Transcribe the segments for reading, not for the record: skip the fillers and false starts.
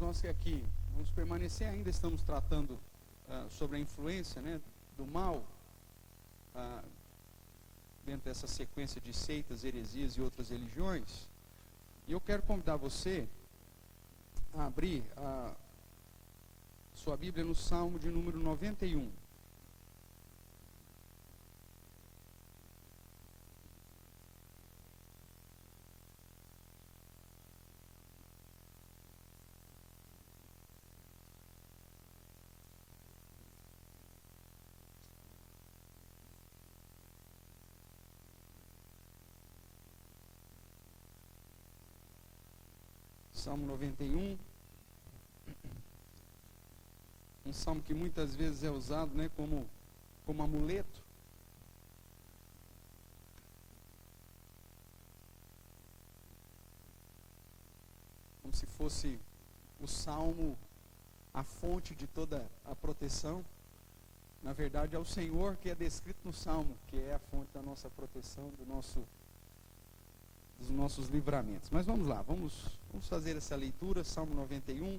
nós que aqui vamos permanecer, ainda estamos tratando sobre a influência, né, do mal, dentro dessa sequência de seitas, heresias e outras religiões. E eu quero convidar você a abrir a sua Bíblia no Salmo de número 91. Salmo 91, um salmo que muitas vezes é usado, né, como amuleto. Como se fosse o salmo a fonte de toda a proteção. Na verdade, é o Senhor que é descrito no salmo, que é a fonte da nossa proteção, dos nossos livramentos. Mas vamos lá, vamos fazer essa leitura, Salmo 91.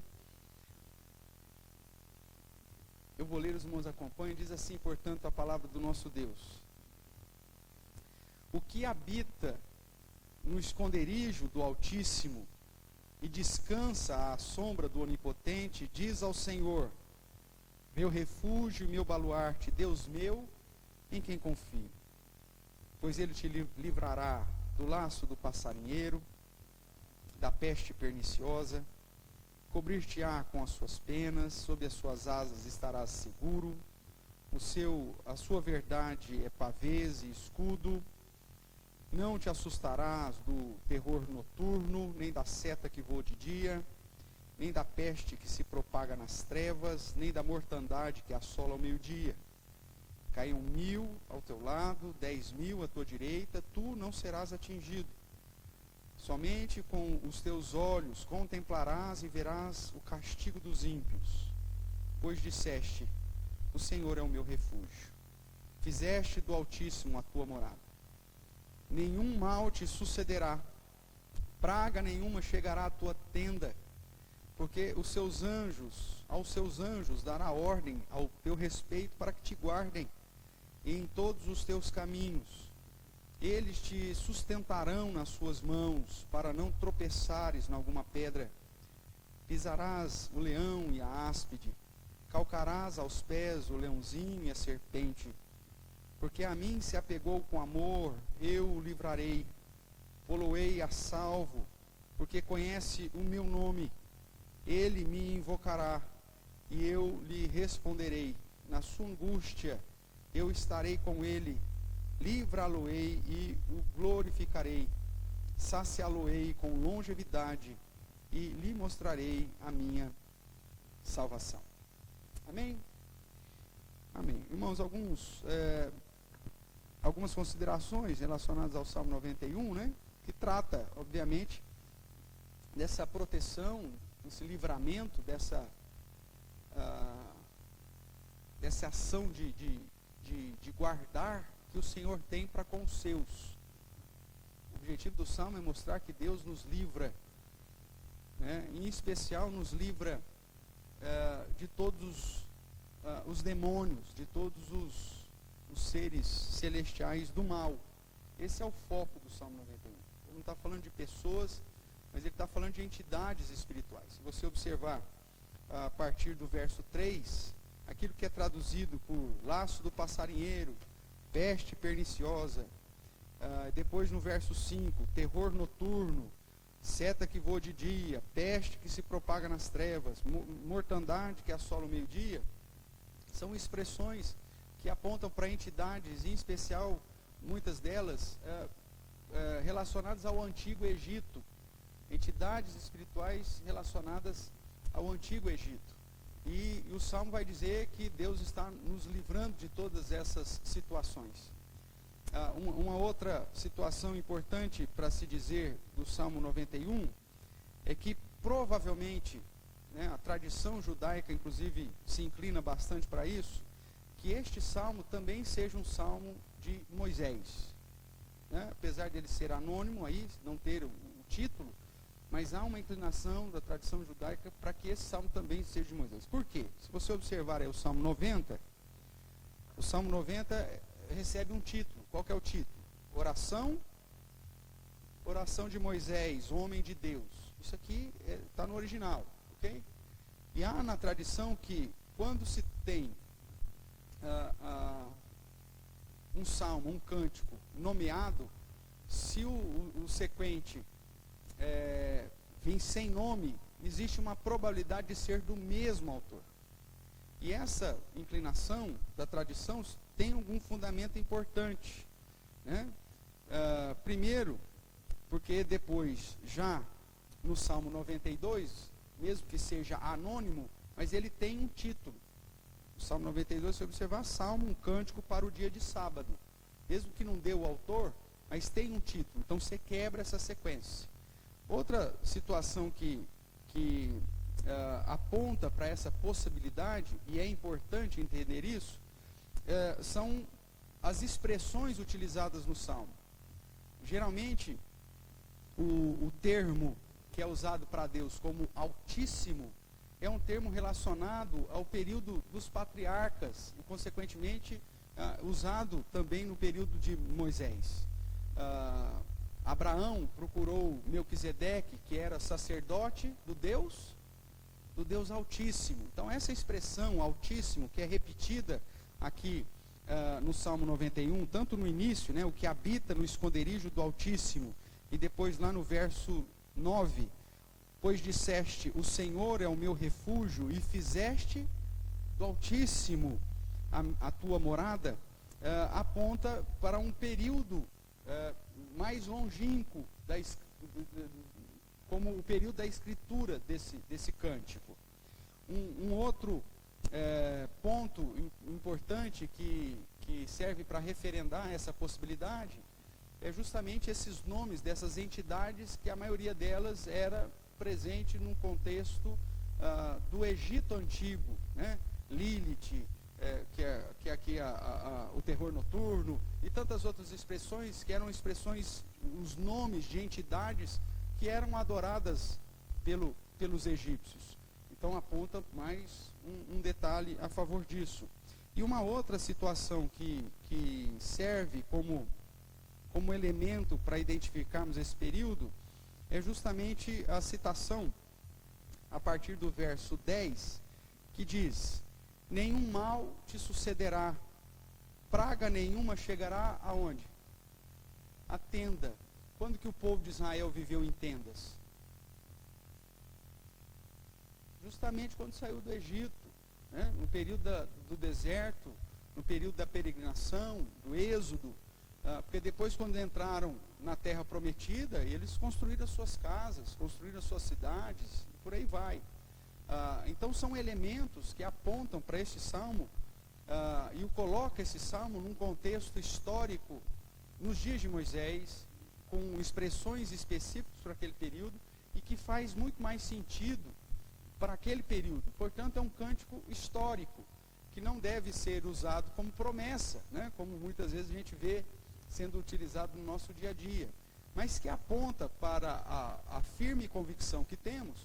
Eu vou ler, os irmãos acompanham. Diz assim, portanto, a palavra do nosso Deus: o que habita no esconderijo do Altíssimo e descansa à sombra do Onipotente, diz ao Senhor: meu refúgio e meu baluarte, Deus meu, em quem confio. Pois ele te livrará do laço do passarinheiro, da peste perniciosa, cobrir-te-á com as suas penas, sob as suas asas estarás seguro, a sua verdade é pavês e escudo, não te assustarás do terror noturno, nem da seta que voa de dia, nem da peste que se propaga nas trevas, nem da mortandade que assola ao meio-dia. Caiam 1000 ao teu lado, 10.000 à tua direita, tu não serás atingido. Somente com os teus olhos contemplarás e verás o castigo dos ímpios. Pois disseste: o Senhor é o meu refúgio. Fizeste do Altíssimo a tua morada. Nenhum mal te sucederá, praga nenhuma chegará à tua tenda, porque aos seus anjos dará ordem ao teu respeito para que te guardem em todos os teus caminhos. Eles te sustentarão nas suas mãos, para não tropeçares em alguma pedra. Pisarás o leão e a áspide, calcarás aos pés o leãozinho e a serpente. Porque a mim se apegou com amor, eu o livrarei, pô-lo-ei a salvo, porque conhece o meu nome. Ele me invocará, e eu lhe responderei. Na sua angústia eu estarei com ele, livrá-lo-ei e o glorificarei, saciá-lo-ei com longevidade e lhe mostrarei a minha salvação. Amém? Amém. Irmãos, algumas considerações relacionadas ao Salmo 91, né, que trata, obviamente, dessa proteção, desse livramento, dessa ação de guardar que o Senhor tem para com os seus. O objetivo do Salmo é mostrar que Deus nos livra, né, em especial nos livra de todos os demônios, de todos os seres celestiais do mal. Esse é o foco do Salmo 91. Ele não está falando de pessoas, mas ele está falando de entidades espirituais. Se você observar a partir do verso 3, aquilo que é traduzido por laço do passarinheiro, peste perniciosa, depois no verso 5, terror noturno, seta que voa de dia, peste que se propaga nas trevas, mortandade que assola o meio-dia, são expressões que apontam para entidades, em especial, muitas delas, relacionadas ao Antigo Egito, entidades espirituais relacionadas ao Antigo Egito. E o Salmo vai dizer que Deus está nos livrando de todas essas situações. Uma outra situação importante para se dizer do Salmo 91 é que provavelmente, né, a tradição judaica inclusive se inclina bastante para isso, que este salmo também seja um salmo de Moisés, né? Apesar dele ser anônimo aí, não ter o título, mas há uma inclinação da tradição judaica para que esse salmo também seja de Moisés. Por quê? Se você observar aí o Salmo 90 recebe um título. Qual que é o título? Oração de Moisés, homem de Deus. Isso aqui está no original, ok? E há na tradição que quando se tem um salmo, um cântico nomeado, se o sequente vem sem nome, existe uma probabilidade de ser do mesmo autor. E essa inclinação da tradição tem algum fundamento importante, né? Primeiro, porque depois, já no Salmo 92, mesmo que seja anônimo, mas ele tem um título. O Salmo 92, se observar, Salmo, um cântico para o dia de sábado. Mesmo que não dê o autor, mas tem um título. Então você quebra essa sequência. Outra situação que aponta para essa possibilidade, e é importante entender isso, são as expressões utilizadas no Salmo. Geralmente, o termo que é usado para Deus como Altíssimo é um termo relacionado ao período dos patriarcas e, consequentemente, usado também no período de Moisés. Abraão procurou Melquisedeque, que era sacerdote do Deus Altíssimo. Então, essa expressão Altíssimo, que é repetida aqui no Salmo 91, tanto no início, né, o que habita no esconderijo do Altíssimo, e depois lá no verso 9, pois disseste, o Senhor é o meu refúgio, e fizeste do Altíssimo a tua morada, aponta para um período mais longínquo, como o período da escritura desse cântico. Um outro ponto importante que serve para referendar essa possibilidade é justamente esses nomes dessas entidades, que a maioria delas era presente num contexto do Egito Antigo, né? Lilith, que é aqui o terror noturno, e tantas outras expressões que eram expressões, os nomes de entidades que eram adoradas pelos egípcios. Então aponta mais um detalhe a favor disso. E uma outra situação que serve como elemento para identificarmos esse período é justamente a citação a partir do verso 10, que diz: nenhum mal te sucederá, praga nenhuma chegará aonde? A tenda. Quando que o povo de Israel viveu em tendas? Justamente quando saiu do Egito, né? No período do deserto, no período da peregrinação, do êxodo, porque depois, quando entraram na terra prometida, eles construíram as suas casas, construíram as suas cidades, e por aí vai. Então são elementos que apontam para este salmo, e coloca esse salmo num contexto histórico, nos dias de Moisés, com expressões específicas para aquele período, e que faz muito mais sentido para aquele período. Portanto, é um cântico histórico, que não deve ser usado como promessa, né? Como muitas vezes a gente vê sendo utilizado no nosso dia a dia, mas que aponta para a firme convicção que temos,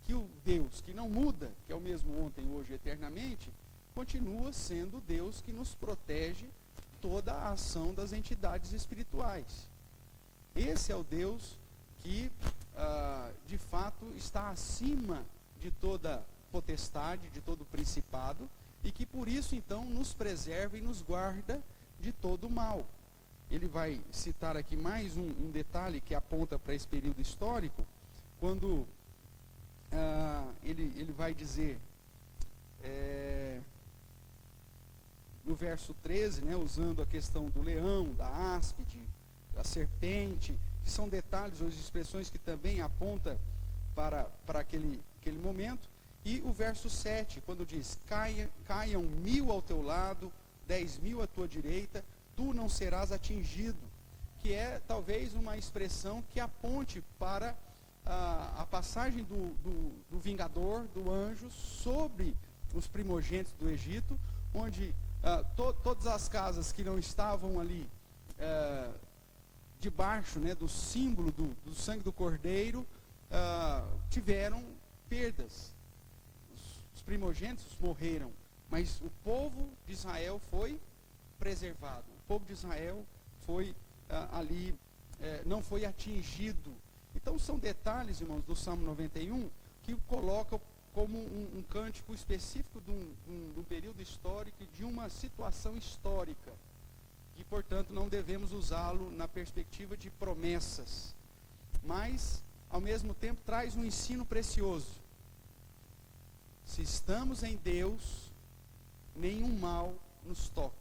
que o Deus que não muda, que é o mesmo ontem, hoje e eternamente, continua sendo o Deus que nos protege toda a ação das entidades espirituais. Esse é o Deus que, de fato, está acima de toda potestade, de todo principado, e que por isso, então, nos preserva e nos guarda de todo o mal. Ele vai citar aqui mais um detalhe que aponta para esse período histórico, quando ele vai dizer, no verso 13, né, usando a questão do leão, da áspide, da serpente, que são detalhes ou expressões que também apontam para aquele momento. E o verso 7, quando diz, caiam 1000 ao teu lado, 10.000 à tua direita, tu não serás atingido, que é talvez uma expressão que aponte para a passagem do vingador, do anjo, sobre os primogênitos do Egito, onde todas as casas que não estavam ali debaixo, né, do símbolo do sangue do cordeiro, tiveram perdas. Os primogênitos morreram, mas o povo de Israel foi preservado. O povo de Israel foi não foi atingido. Então são detalhes, irmãos, do Salmo 91 que colocam como um cântico específico de um período histórico, de uma situação histórica, e portanto não devemos usá-lo na perspectiva de promessas, mas ao mesmo tempo traz um ensino precioso. Se estamos em Deus, nenhum mal nos toca.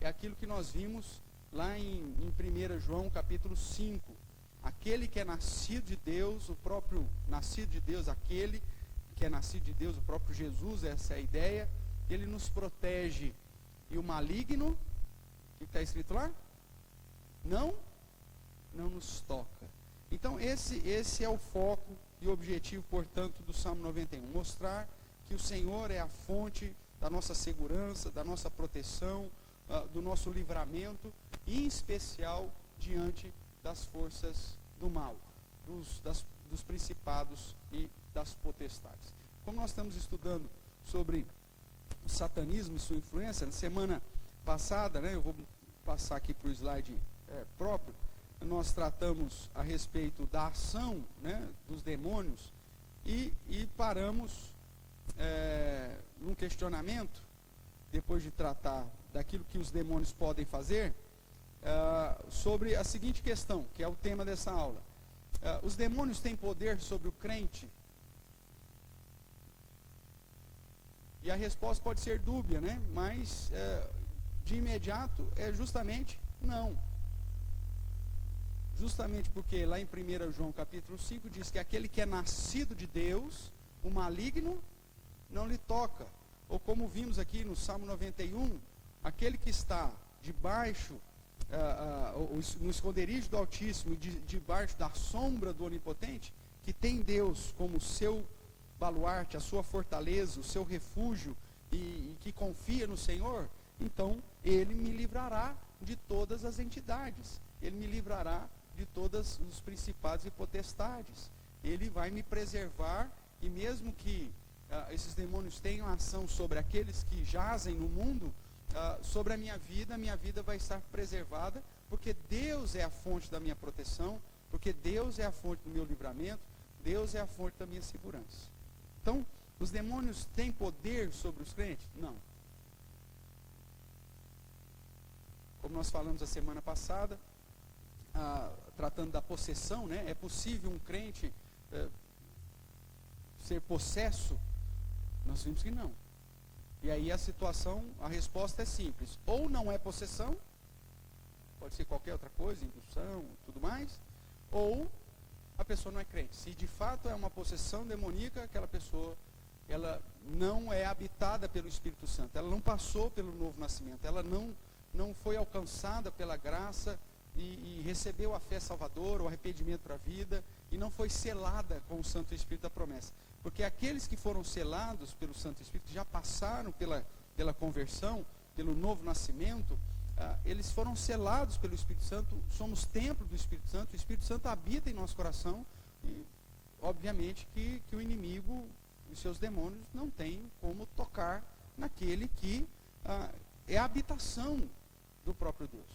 É aquilo que nós vimos lá em 1 João capítulo 5. Aquele que é nascido de Deus, o próprio nascido de Deus, aquele que é nascido de Deus, o próprio Jesus, essa é a ideia, ele nos protege. E o maligno, o que está escrito lá? Não nos toca. Então esse é o foco e o objetivo, portanto, do Salmo 91. Mostrar que o Senhor é a fonte da nossa segurança, da nossa proteção, do nosso livramento, e em especial diante das forças do mal, dos principados e das potestades. Como nós estamos estudando sobre o satanismo e sua influência, na semana passada, eu vou passar aqui para o slide próprio, nós tratamos a respeito da ação dos demônios e paramos num questionamento, depois de tratar daquilo que os demônios podem fazer, sobre a seguinte questão, que é o tema dessa aula. Os demônios têm poder sobre o crente? E a resposta pode ser dúbia, mas de imediato é justamente não. Justamente porque lá em 1 João capítulo 5 diz que aquele que é nascido de Deus, o maligno não lhe toca. Ou como vimos aqui no Salmo 91, aquele que está debaixo, no esconderijo do Altíssimo, debaixo da sombra do Onipotente, que tem Deus como seu baluarte, a sua fortaleza, o seu refúgio, e que confia no Senhor, então ele me livrará de todas as entidades, ele me livrará de todos os principados e potestades, ele vai me preservar, e mesmo que esses demônios tenham ação sobre aqueles que jazem no mundo, sobre a minha vida vai estar preservada, porque Deus é a fonte da minha proteção, porque Deus é a fonte do meu livramento, Deus é a fonte da minha segurança. Então, os demônios têm poder sobre os crentes? Não. Como nós falamos a semana passada, tratando da possessão, é possível um crente ser possesso? Nós vimos que não. E aí a resposta é simples. Ou não é possessão, pode ser qualquer outra coisa, indução, tudo mais, ou a pessoa não é crente. Se de fato é uma possessão demoníaca, aquela pessoa, ela não é habitada pelo Espírito Santo, ela não passou pelo novo nascimento, ela não foi alcançada pela graça e recebeu a fé salvadora, o arrependimento para a vida, e não foi selada com o Santo Espírito da promessa. Porque aqueles que foram selados pelo Santo Espírito, já passaram pela conversão, pelo novo nascimento, eles foram selados pelo Espírito Santo, somos templo do Espírito Santo, o Espírito Santo habita em nosso coração, e obviamente que o inimigo e seus demônios não têm como tocar naquele que é a habitação do próprio Deus.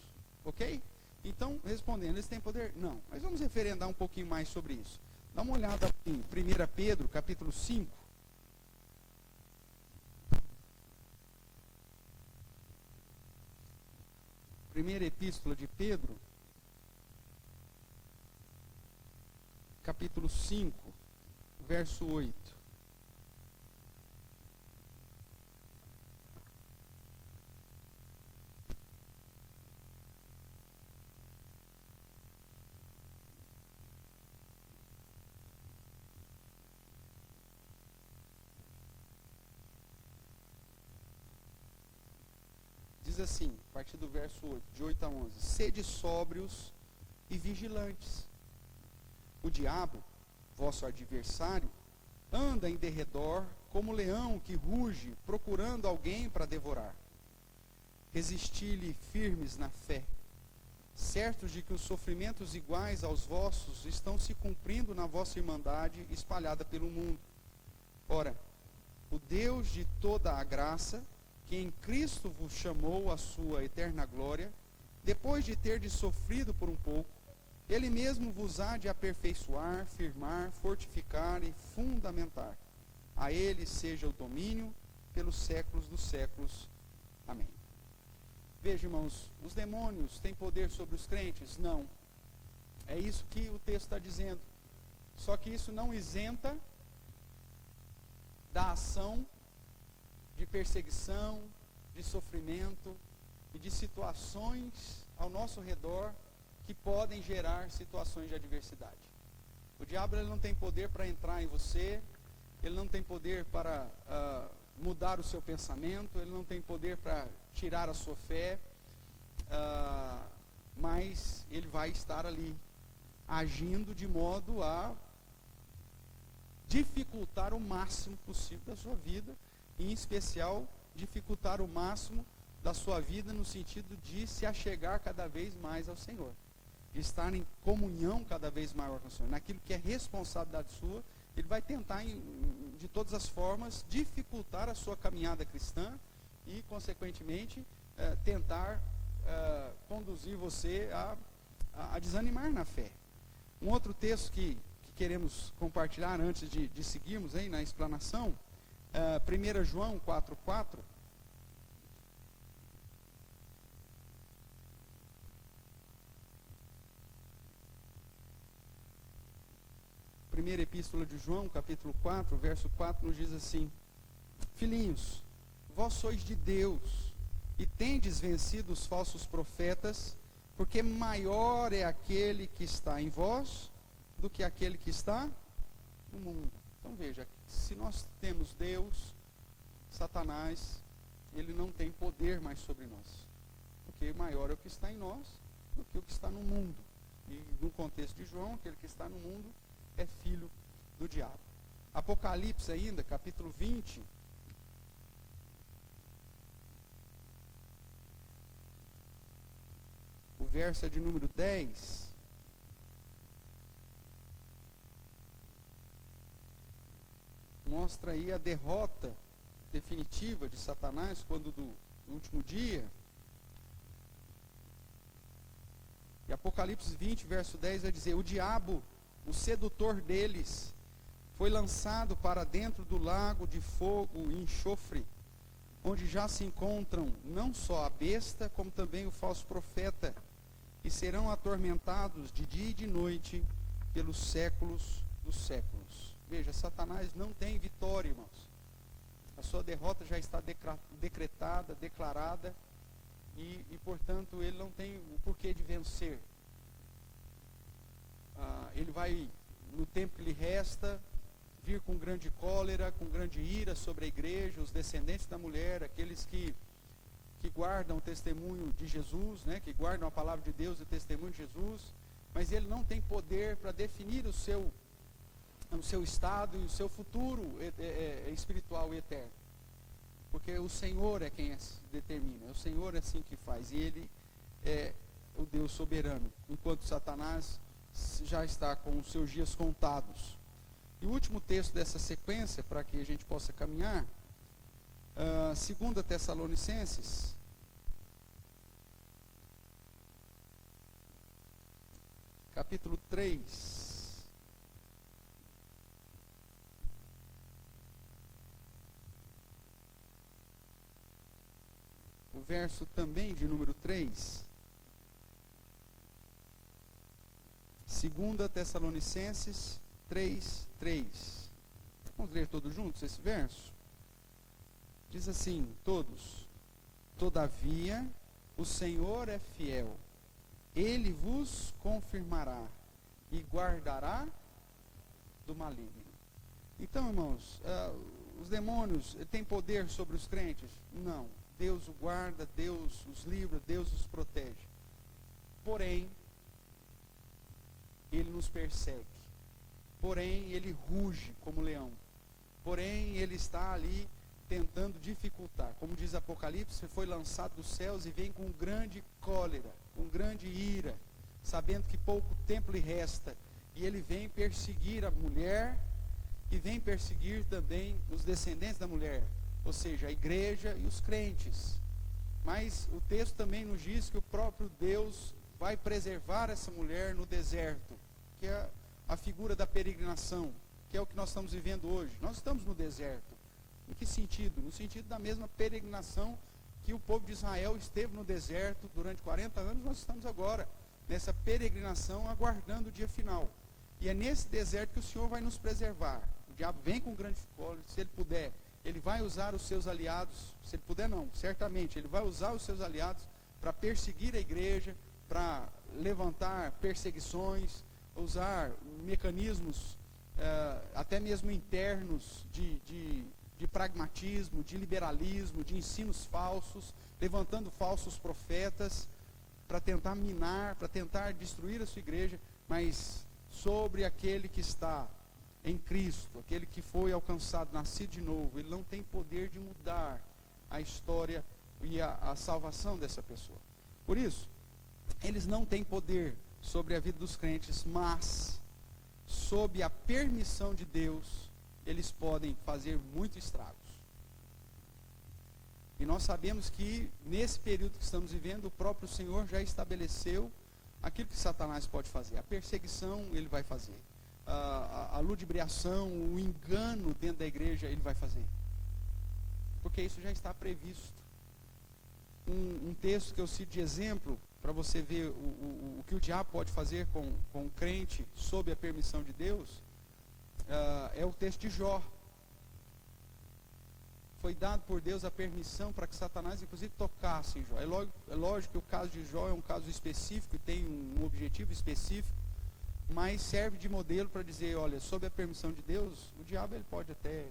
Ok? Então, respondendo, eles têm poder? Não. Mas vamos referendar um pouquinho mais sobre isso. Dá uma olhada em 1 Pedro, capítulo 5. Primeira epístola de Pedro, capítulo 5, verso 8. Diz assim, a partir do verso 8, de 8 a 11: Sede sóbrios e vigilantes. O diabo, vosso adversário, anda em derredor como leão que ruge, procurando alguém para devorar. Resisti-lhe firmes na fé, certos de que os sofrimentos iguais aos vossos estão se cumprindo na vossa irmandade espalhada pelo mundo. Ora, o Deus de toda a graça, que em Cristo vos chamou à sua eterna glória, depois de terdes sofrido por um pouco, Ele mesmo vos há de aperfeiçoar, firmar, fortificar e fundamentar. A Ele seja o domínio pelos séculos dos séculos. Amém. Veja, irmãos, os demônios têm poder sobre os crentes? Não. É isso que o texto está dizendo. Só que isso não isenta da ação de perseguição, de sofrimento e de situações ao nosso redor que podem gerar situações de adversidade. O diabo ele não tem poder para entrar em você, ele não tem poder para mudar o seu pensamento, ele não tem poder para tirar a sua fé, mas ele vai estar ali, agindo de modo a dificultar o máximo possível da sua vida, e em especial dificultar o máximo da sua vida no sentido de se achegar cada vez mais ao Senhor, de estar em comunhão cada vez maior com o Senhor, naquilo que é responsabilidade sua. Ele vai tentar de todas as formas dificultar a sua caminhada cristã e consequentemente tentar conduzir você a desanimar na fé. Um outro texto que queremos compartilhar antes de seguirmos aí na explanação, 1 João 4,4. Primeira epístola de João, capítulo 4, verso 4, nos diz assim: Filhinhos, vós sois de Deus, e tendes vencido os falsos profetas, porque maior é aquele que está em vós do que aquele que está no mundo. Então veja, se nós temos Deus, Satanás, ele não tem poder mais sobre nós, porque maior é o que está em nós do que o que está no mundo. E no contexto de João, aquele que está no mundo é filho do diabo. Apocalipse ainda, capítulo 20, o verso é de número 10. Mostra aí a derrota definitiva de Satanás quando do último dia. E Apocalipse 20, verso 10 vai dizer: o diabo, o sedutor deles, foi lançado para dentro do lago de fogo e enxofre, onde já se encontram não só a besta, como também o falso profeta, e serão atormentados de dia e de noite pelos séculos dos séculos. Veja, Satanás não tem vitória, irmãos. A sua derrota já está decretada, declarada, e portanto ele não tem o porquê de vencer. Ele vai, no tempo que lhe resta, vir com grande cólera, com grande ira sobre a igreja, os descendentes da mulher, aqueles que guardam o testemunho de Jesus, né, que guardam a palavra de Deus e o testemunho de Jesus, mas ele não tem poder para definir o seu estado e o seu futuro espiritual e eterno, porque o Senhor é quem determina, o Senhor é assim que faz, e ele é o Deus soberano, enquanto Satanás já está com os seus dias contados. E o último texto dessa sequência, para que a gente possa caminhar, 2 Tessalonicenses, capítulo 3, o verso também de número 3. 2 Tessalonicenses 3:3. Vamos ler todos juntos esse verso? Diz assim, todos: todavia o Senhor é fiel, Ele vos confirmará e guardará do maligno. Então, irmãos, os demônios têm poder sobre os crentes? Não. Deus o guarda, Deus os livra, Deus os protege. Porém, ele nos persegue. Porém, ele ruge como leão. Porém, ele está ali tentando dificultar. Como diz Apocalipse, foi lançado dos céus e vem com grande cólera, com grande ira, sabendo que pouco tempo lhe resta. E ele vem perseguir a mulher e vem perseguir também os descendentes da mulher, ou seja, a igreja e os crentes. Mas o texto também nos diz que o próprio Deus vai preservar essa mulher no deserto, que é a figura da peregrinação, que é o que nós estamos vivendo hoje. Nós estamos no deserto. Em que sentido? No sentido da mesma peregrinação que o povo de Israel esteve no deserto durante 40 anos, nós estamos agora nessa peregrinação aguardando o dia final. E é nesse deserto que o Senhor vai nos preservar. O diabo vem com grande cólera, se ele puder, ele vai usar os seus aliados, se ele puder não, certamente, ele vai usar os seus aliados para perseguir a igreja, para levantar perseguições, usar mecanismos até mesmo internos de pragmatismo, de liberalismo, de ensinos falsos, levantando falsos profetas para tentar minar, para tentar destruir a sua igreja, mas sobre aquele que está em Cristo, aquele que foi alcançado, nascido de novo, ele não tem poder de mudar a história e a salvação dessa pessoa. Por isso, eles não têm poder sobre a vida dos crentes, mas sob a permissão de Deus, eles podem fazer muito estragos. E nós sabemos que nesse período que estamos vivendo, o próprio Senhor já estabeleceu aquilo que Satanás pode fazer. A perseguição ele vai fazer. A ludibriação, o engano dentro da igreja ele vai fazer. Porque isso já está previsto. Um texto que eu cito de exemplo, para você ver o que o diabo pode fazer com o crente sob a permissão de Deus, é o texto de Jó. Foi dado por Deus a permissão para que Satanás, inclusive, tocasse em Jó. É lógico que o caso de Jó é um caso específico, tem um objetivo específico, mas serve de modelo para dizer, olha, sob a permissão de Deus, o diabo ele pode até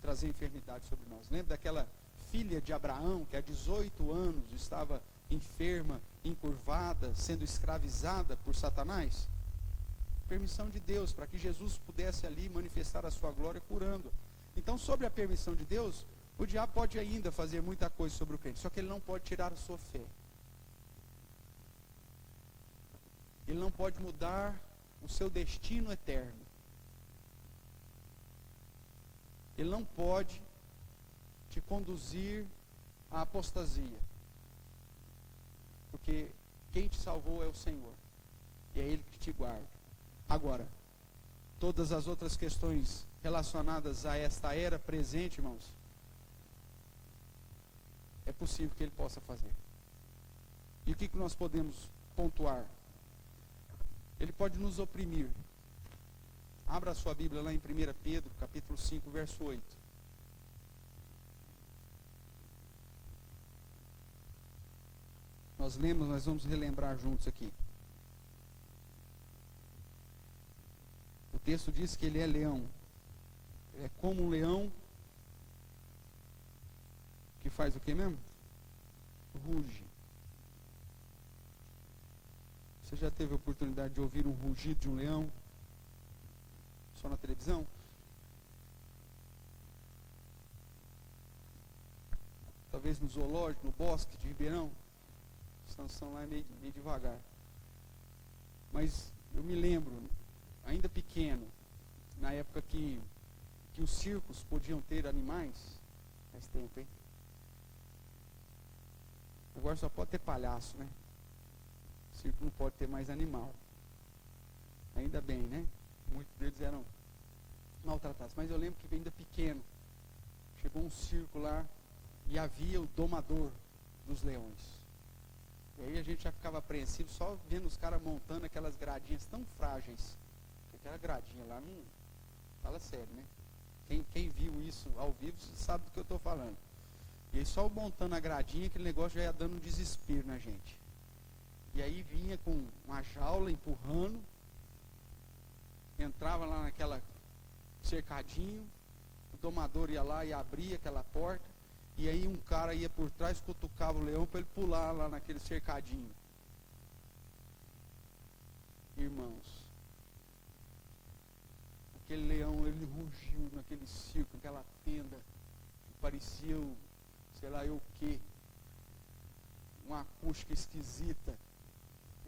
trazer enfermidade sobre nós. Lembra daquela filha de Abraão, que há 18 anos estava enferma, encurvada, sendo escravizada por Satanás? Permissão de Deus, para que Jesus pudesse ali manifestar a sua glória curando. Então, sobre a permissão de Deus, o diabo pode ainda fazer muita coisa sobre o crente, só que ele não pode tirar a sua fé. Ele não pode mudar o seu destino eterno. Ele não pode te conduzir à apostasia. Porque quem te salvou é o Senhor. E é Ele que te guarda. Agora, todas as outras questões relacionadas a esta era presente, irmãos, é possível que Ele possa fazer. E o que nós podemos pontuar? Ele pode nos oprimir. Abra a sua Bíblia lá em 1 Pedro, capítulo 5, verso 8. Nós lemos, nós vamos relembrar juntos aqui. O texto diz que ele é leão. Ele é como um leão que faz o que mesmo? Ruge. Você já teve a oportunidade de ouvir um rugido de um leão? Só na televisão? Talvez no zoológico, no bosque de Ribeirão? Sansão lá é meio devagar. Mas eu me lembro, ainda pequeno, na época que os circos podiam ter animais. Faz tempo, hein? Agora só pode ter palhaço, né? O circo não pode ter mais animal. Ainda bem, né? Muitos deles eram maltratados. Mas eu lembro que ainda pequeno, chegou um circo lá e havia o domador dos leões. E aí a gente já ficava apreensivo só vendo os caras montando aquelas gradinhas tão frágeis. Aquela gradinha lá não... Fala sério, né? Quem viu isso ao vivo sabe do que eu estou falando. E aí só montando a gradinha, aquele negócio já ia dando um desespero na gente. E aí vinha com uma jaula empurrando, entrava lá naquela cercadinho, o domador ia lá e abria aquela porta, e aí um cara ia por trás, cutucava o leão para ele pular lá naquele cercadinho. Irmãos, aquele leão, ele rugiu naquele circo, aquela tenda, parecia sei lá eu o quê, uma acústica esquisita.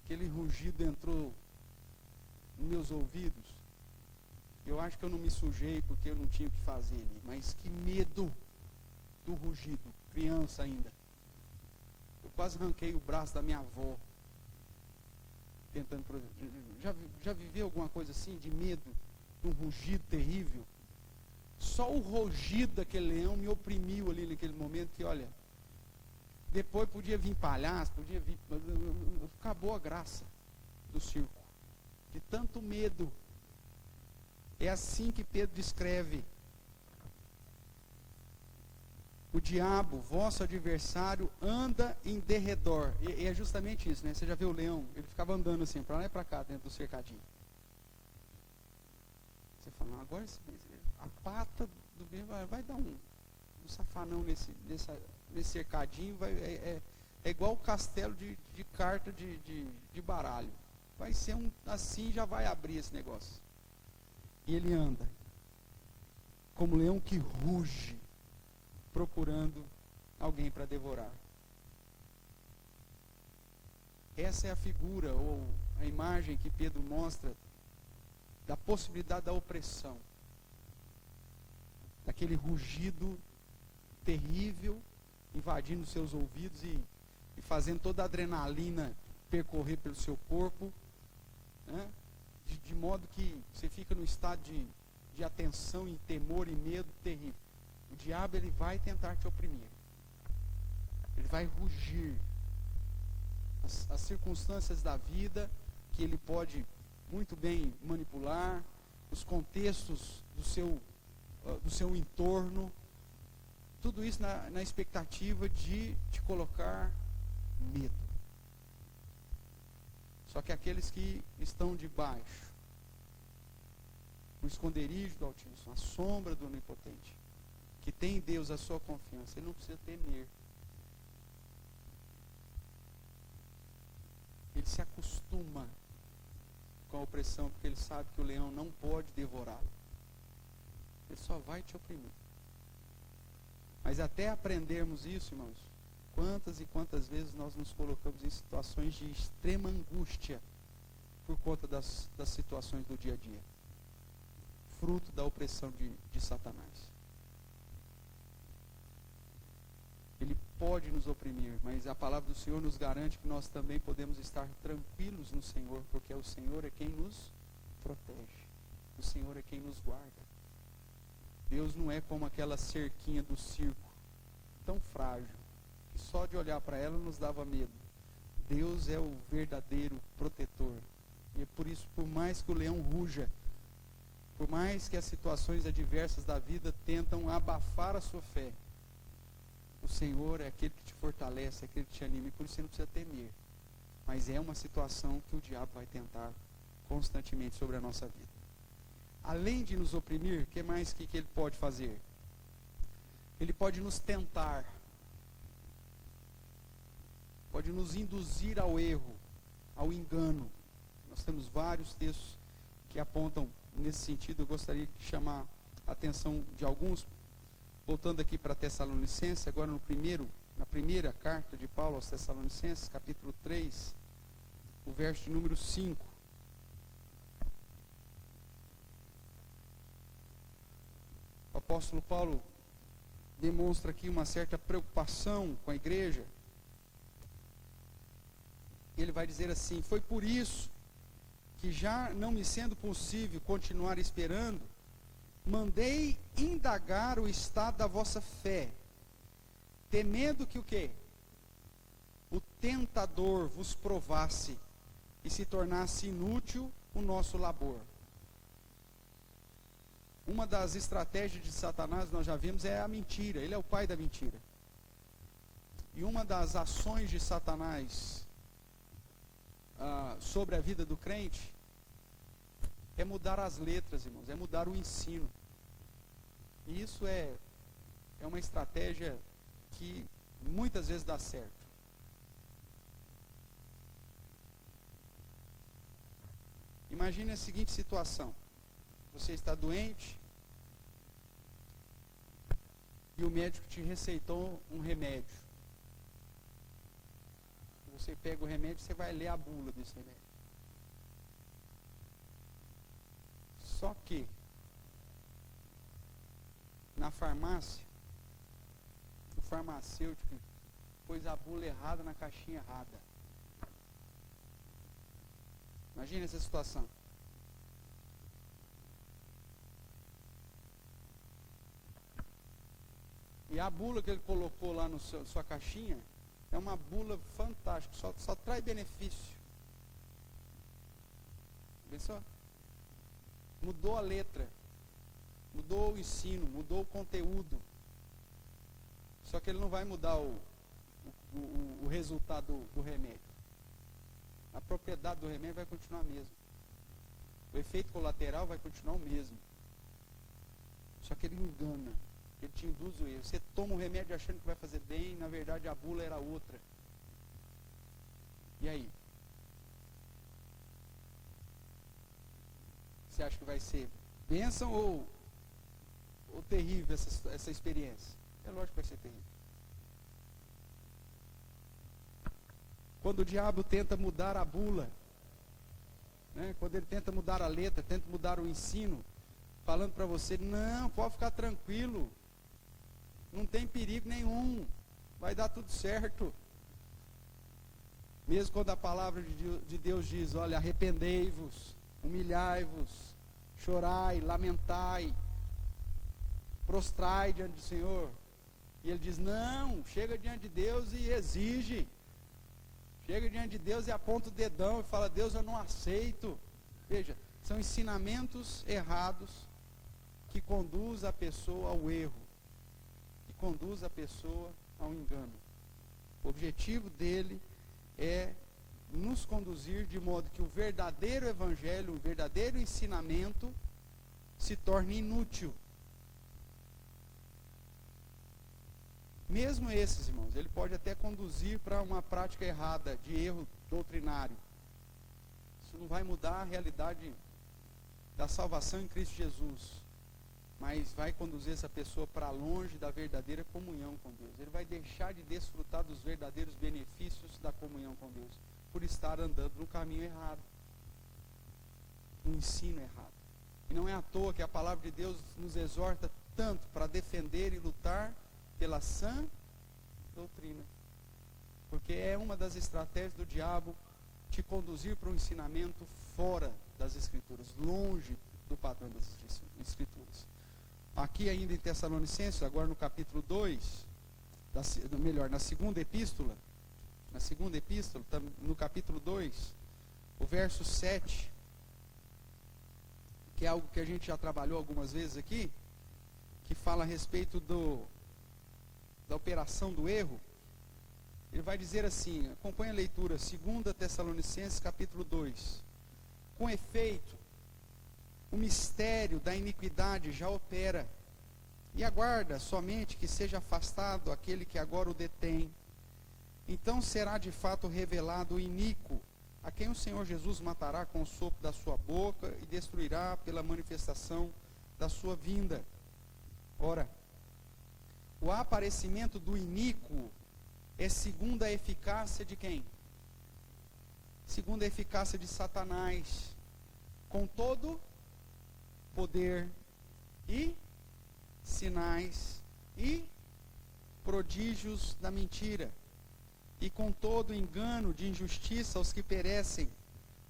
Aquele rugido entrou nos meus ouvidos. Eu acho que eu não me sujei porque eu não tinha o que fazer ali, mas que medo do rugido, criança ainda. Eu quase arranquei o braço da minha avó, tentando. Já viveu alguma coisa assim, de medo, de um rugido terrível? Só o rugido daquele leão me oprimiu ali naquele momento, que olha, depois podia vir palhaço, podia vir, acabou a graça do circo, de tanto medo. É assim que Pedro descreve o diabo, vosso adversário, anda em derredor. E é justamente isso, né? Você já viu o leão? Ele ficava andando assim, para lá e para cá, dentro do cercadinho. Você fala, não, agora a pata do bicho vai dar um safanão nesse cercadinho. É igual o castelo de carta de baralho. Vai ser assim, já vai abrir esse negócio. E ele anda como leão que ruge, procurando alguém para devorar. Essa é a figura ou a imagem que Pedro mostra da possibilidade da opressão, daquele rugido terrível invadindo seus ouvidos e fazendo toda a adrenalina percorrer pelo seu corpo, né? De modo que você fica num estado de atenção e temor e medo terrível. O diabo, ele vai tentar te oprimir. Ele vai rugir. As circunstâncias da vida que ele pode muito bem manipular, os contextos do seu entorno, tudo isso na expectativa de te colocar medo. Só que aqueles que estão debaixo, no esconderijo do Altíssimo, a sombra do Onipotente, que tem em Deus a sua confiança, ele não precisa temer. Ele se acostuma com a opressão, porque ele sabe que o leão não pode devorá-lo. Ele só vai te oprimir. Mas até aprendermos isso, irmãos, quantas e quantas vezes nós nos colocamos em situações de extrema angústia por conta das situações do dia a dia, fruto da opressão de Satanás. Ele pode nos oprimir, mas a palavra do Senhor nos garante que nós também podemos estar tranquilos no Senhor, porque o Senhor é quem nos protege, o Senhor é quem nos guarda. Deus não é como aquela cerquinha do circo, tão frágil, que só de olhar para ela nos dava medo. Deus é o verdadeiro protetor. E é por isso, por mais que o leão ruja, por mais que as situações adversas da vida tentam abafar a sua fé, o Senhor é aquele que te fortalece, é aquele que te anima, e por isso você não precisa temer. Mas é uma situação que o diabo vai tentar constantemente sobre a nossa vida. Além de nos oprimir, o que mais que ele pode fazer? Ele pode nos tentar, pode nos induzir ao erro, ao engano. Nós temos vários textos que apontam nesse sentido. Eu gostaria de chamar a atenção de alguns, voltando aqui para Tessalonicenses, agora na primeira carta de Paulo aos Tessalonicenses, capítulo 3, o verso de número 5. O apóstolo Paulo demonstra aqui uma certa preocupação com a igreja. Ele vai dizer assim: foi por isso que, já não me sendo possível continuar esperando, mandei indagar o estado da vossa fé, temendo que o quê? O tentador vos provasse e se tornasse inútil o nosso labor. Uma das estratégias de Satanás, nós já vimos, é a mentira. Ele é o pai da mentira. E uma das ações de Satanás sobre a vida do crente é mudar as letras, irmãos, é mudar o ensino. E isso é uma estratégia que muitas vezes dá certo. Imagine a seguinte situação: você está doente e o médico te receitou um remédio. Você pega o remédio, você vai ler a bula desse remédio. Só que, na farmácia, o farmacêutico pôs a bula errada na caixinha errada. Imagina essa situação. E a bula que ele colocou lá na sua caixinha é uma bula fantástica, só traz benefício. Pensou? Mudou a letra, mudou o ensino, mudou o conteúdo. Só que ele não vai mudar o resultado do remédio. A propriedade do remédio vai continuar a mesma. O efeito colateral vai continuar o mesmo. Só que ele engana. Ele te induz o erro. Você toma um remédio achando que vai fazer bem, na verdade a bula era outra. E aí? Você acha que vai ser bênção ou terrível essa experiência? É lógico que vai ser terrível. Quando o diabo tenta mudar a bula, né, quando ele tenta mudar a letra, tenta mudar o ensino, falando para você, não, pode ficar tranquilo, não tem perigo nenhum, vai dar tudo certo. Mesmo quando a palavra de Deus diz, olha, arrependei-vos, humilhai-vos, chorai, lamentai, prostrai diante do Senhor. E ele diz, não, chega diante de Deus e exige. Chega diante de Deus e aponta o dedão e fala, Deus, eu não aceito. Veja, são ensinamentos errados que conduz a pessoa ao erro, que conduz a pessoa ao engano. O objetivo dele é nos conduzir de modo que o verdadeiro evangelho, o verdadeiro ensinamento se torne inútil. Mesmo esses, irmãos, ele pode até conduzir para uma prática errada, de erro doutrinário. Isso não vai mudar a realidade da salvação em Cristo Jesus, mas vai conduzir essa pessoa para longe da verdadeira comunhão com Deus. Ele vai deixar de desfrutar dos verdadeiros benefícios da comunhão com Deus, por estar andando no caminho errado, no ensino errado. E não é à toa que a palavra de Deus nos exorta tanto para defender e lutar pela sã doutrina, porque é uma das estratégias do diabo te conduzir para um ensinamento fora das Escrituras, longe do padrão das Escrituras. Aqui ainda em Tessalonicenses, agora no capítulo 2, na segunda epístola, no capítulo 2, o verso 7, que é algo que a gente já trabalhou algumas vezes aqui, que fala a respeito da operação do erro. Ele vai dizer assim, acompanha a leitura, 2 Tessalonicenses capítulo 2. Com efeito, o mistério da iniquidade já opera, e aguarda somente que seja afastado aquele que agora o detém. Então será de fato revelado o iníquo, a quem o Senhor Jesus matará com o sopro da sua boca e destruirá pela manifestação da sua vinda. Ora, o aparecimento do iníquo é segundo a eficácia de quem? Segundo a eficácia de Satanás, com todo poder e sinais e prodígios da mentira, e com todo engano de injustiça aos que perecem,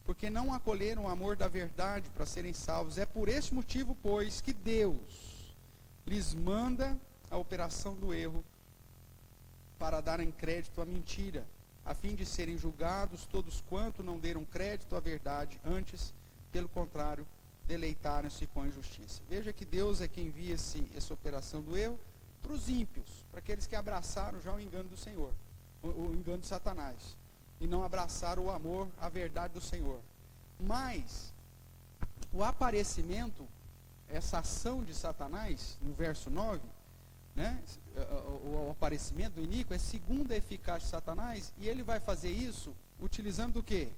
porque não acolheram o amor da verdade para serem salvos. É por este motivo, pois, que Deus lhes manda a operação do erro, para darem crédito à mentira, a fim de serem julgados todos quanto não deram crédito à verdade, antes, pelo contrário, deleitaram-se com a injustiça. Veja que Deus é quem envia essa operação do erro para os ímpios, para aqueles que abraçaram já o engano do Senhor, o engano de Satanás, e não abraçaram o amor, a verdade do Senhor. Mas o aparecimento, essa ação de Satanás, no verso 9, né, o aparecimento do iníquo é segundo a eficácia de Satanás, e ele vai fazer isso utilizando o quê?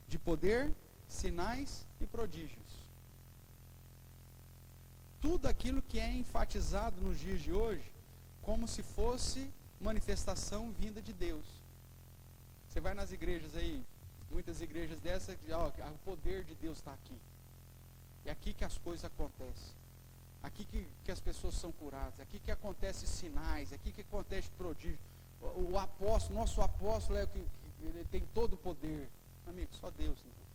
De poder, sinais e prodígios. Tudo aquilo que é enfatizado nos dias de hoje como se fosse manifestação vinda de Deus. Você vai nas igrejas aí, muitas igrejas dessas, o poder de Deus está aqui. É aqui que as coisas acontecem. Aqui que as pessoas são curadas. Aqui que acontecem sinais. Aqui que acontece prodígio. O apóstolo, nosso apóstolo é o que ele tem todo o poder. Amigo, só Deus tem todo o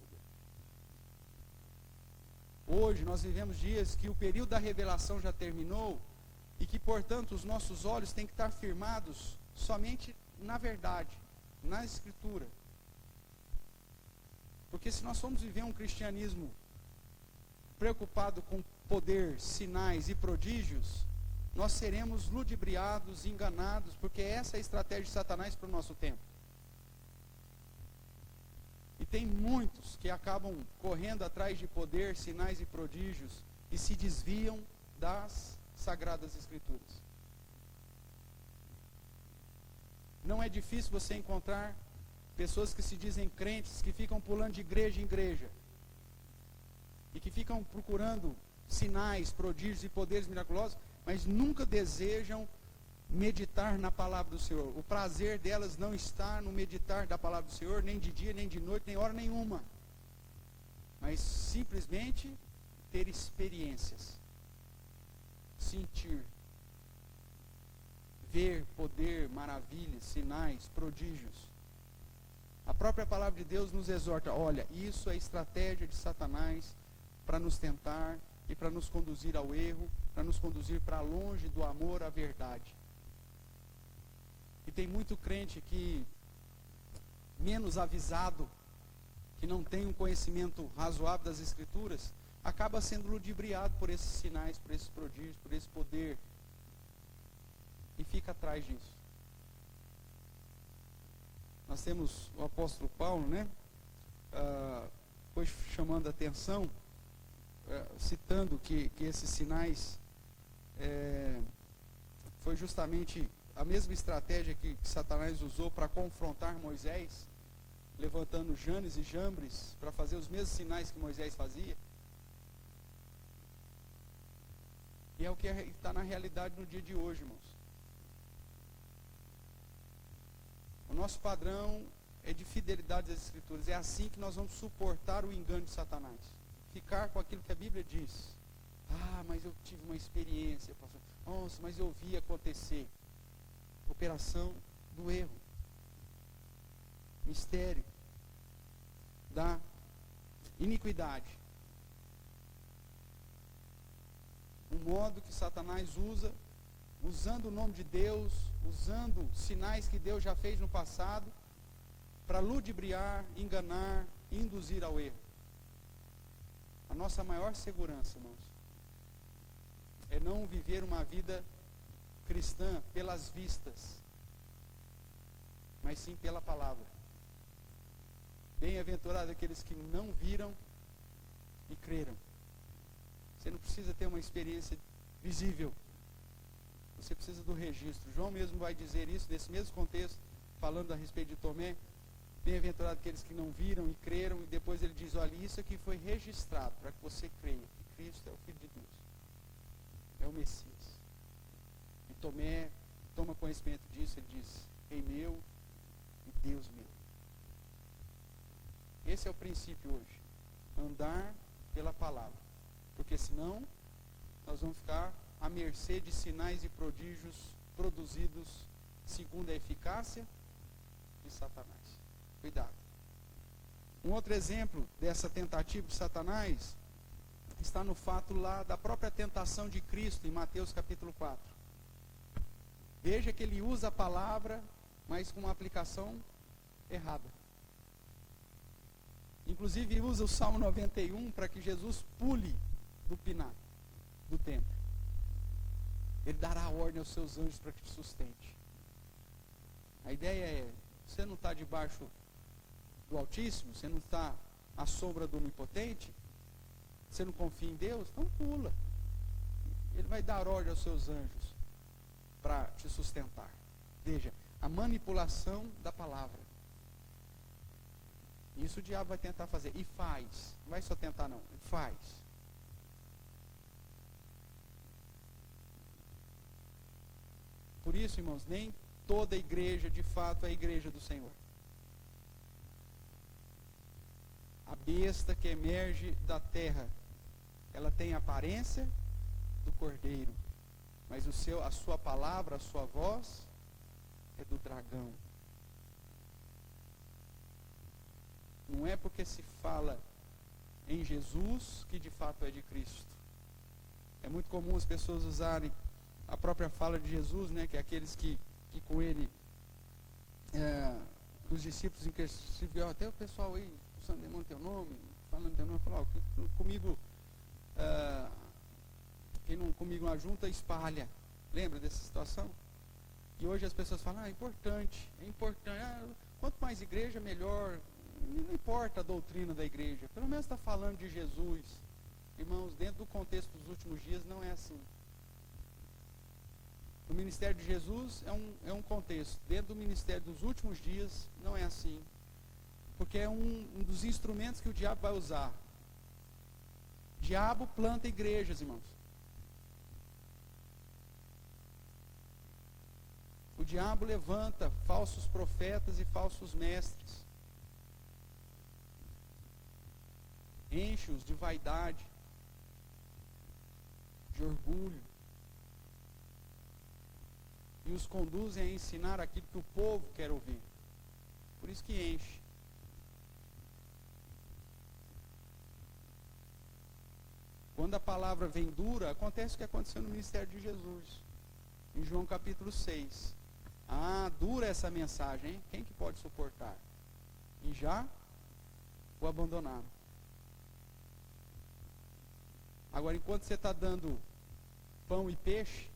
poder. Hoje nós vivemos dias que o período da revelação já terminou e que, portanto, os nossos olhos têm que estar firmados somente na verdade, na Escritura. Porque se nós formos viver um cristianismo preocupado com poder, sinais e prodígios, nós seremos ludibriados, enganados, porque essa é a estratégia de Satanás para o nosso tempo. E tem muitos que acabam correndo atrás de poder, sinais e prodígios e se desviam das Sagradas Escrituras. Não é difícil você encontrar pessoas que se dizem crentes, que ficam pulando de igreja em igreja e que ficam procurando sinais, prodígios e poderes miraculosos, mas nunca desejam meditar na palavra do Senhor. O prazer delas não está no meditar da palavra do Senhor, nem de dia, nem de noite, nem hora nenhuma, mas simplesmente ter experiências, sentir, ver poder, maravilhas, sinais, prodígios. A própria palavra de Deus nos exorta, olha, isso é estratégia de Satanás para nos tentar e para nos conduzir ao erro, para nos conduzir para longe do amor à verdade. E tem muito crente que, menos avisado, que não tem um conhecimento razoável das Escrituras, acaba sendo ludibriado por esses sinais, por esses prodígios, por esse poder, e fica atrás disso. Nós temos o apóstolo Paulo, né? Foi chamando a atenção, citando que esses sinais foi justamente a mesma estratégia que Satanás usou para confrontar Moisés, levantando Janes e Jambres para fazer os mesmos sinais que Moisés fazia. E é o que está na realidade no dia de hoje, irmãos. O nosso padrão é de fidelidade às Escrituras. É assim que nós vamos suportar o engano de Satanás. Ficar com aquilo que a Bíblia diz. Ah, mas eu tive uma experiência, pastor. Nossa, mas eu vi acontecer. Operação do erro. Mistério da iniquidade. Um modo que Satanás usa, usando o nome de Deus, usando sinais que Deus já fez no passado, para ludibriar, enganar, induzir ao erro. A nossa maior segurança, irmãos, é não viver uma vida cristã pelas vistas, mas sim pela palavra. Bem-aventurados aqueles que não viram e creram. Você não precisa ter uma experiência visível. Você precisa do registro. João mesmo vai dizer isso nesse mesmo contexto, falando a respeito de Tomé. Bem-aventurados aqueles que não viram e creram, e depois ele diz, olha, isso aqui foi registrado para que você creia que Cristo é o Filho de Deus, é o Messias. E Tomé toma conhecimento disso, ele diz, Rei meu e Deus meu. Esse é o princípio hoje, andar pela palavra, porque senão nós vamos ficar à mercê de sinais e prodígios produzidos segundo a eficácia de Satanás. Cuidado. Um outro exemplo dessa tentativa de Satanás está no fato lá da própria tentação de Cristo em Mateus capítulo 4. Veja que ele usa a palavra, mas com uma aplicação errada. Inclusive usa o Salmo 91 para que Jesus pule do pináculo do templo. Ele dará ordem aos seus anjos para que te sustente. A ideia é, você não está debaixo do Altíssimo, você não está à sombra do Onipotente, você não confia em Deus, então pula. Ele vai dar ordem aos seus anjos para te sustentar. Veja, a manipulação da palavra. Isso o diabo vai tentar fazer, e faz. Não vai só tentar não, ele faz. isso, irmãos, nem toda igreja de fato é a igreja do Senhor. A besta que emerge da terra, ela tem a aparência do cordeiro, mas a sua palavra, a sua voz é do dragão. Não é porque se fala em Jesus que de fato é de Cristo. É muito comum as pessoas usarem a própria fala de Jesus, né, que é aqueles que com ele, os discípulos, inclusive, até o pessoal aí, usando demônio teu nome, falando teu nome, falou, comigo, quem não comigo não ajunta, espalha. Lembra dessa situação? E hoje as pessoas falam, é importante, quanto mais igreja, melhor. Não importa a doutrina da igreja, pelo menos está falando de Jesus. Irmãos, dentro do contexto dos últimos dias não é assim. O ministério de Jesus é um contexto. Dentro do ministério dos últimos dias não é assim. Porque é um dos instrumentos que o diabo vai usar. O diabo planta igrejas, irmãos. O diabo levanta falsos profetas e falsos mestres. Enche-os de vaidade, de orgulho, e os conduzem a ensinar aquilo que o povo quer ouvir. Por isso que enche. Quando a palavra vem dura, acontece o que aconteceu no ministério de Jesus, em João capítulo 6. Dura essa mensagem, hein? Quem que pode suportar? E já o abandonaram. Agora, enquanto você está dando pão e peixe,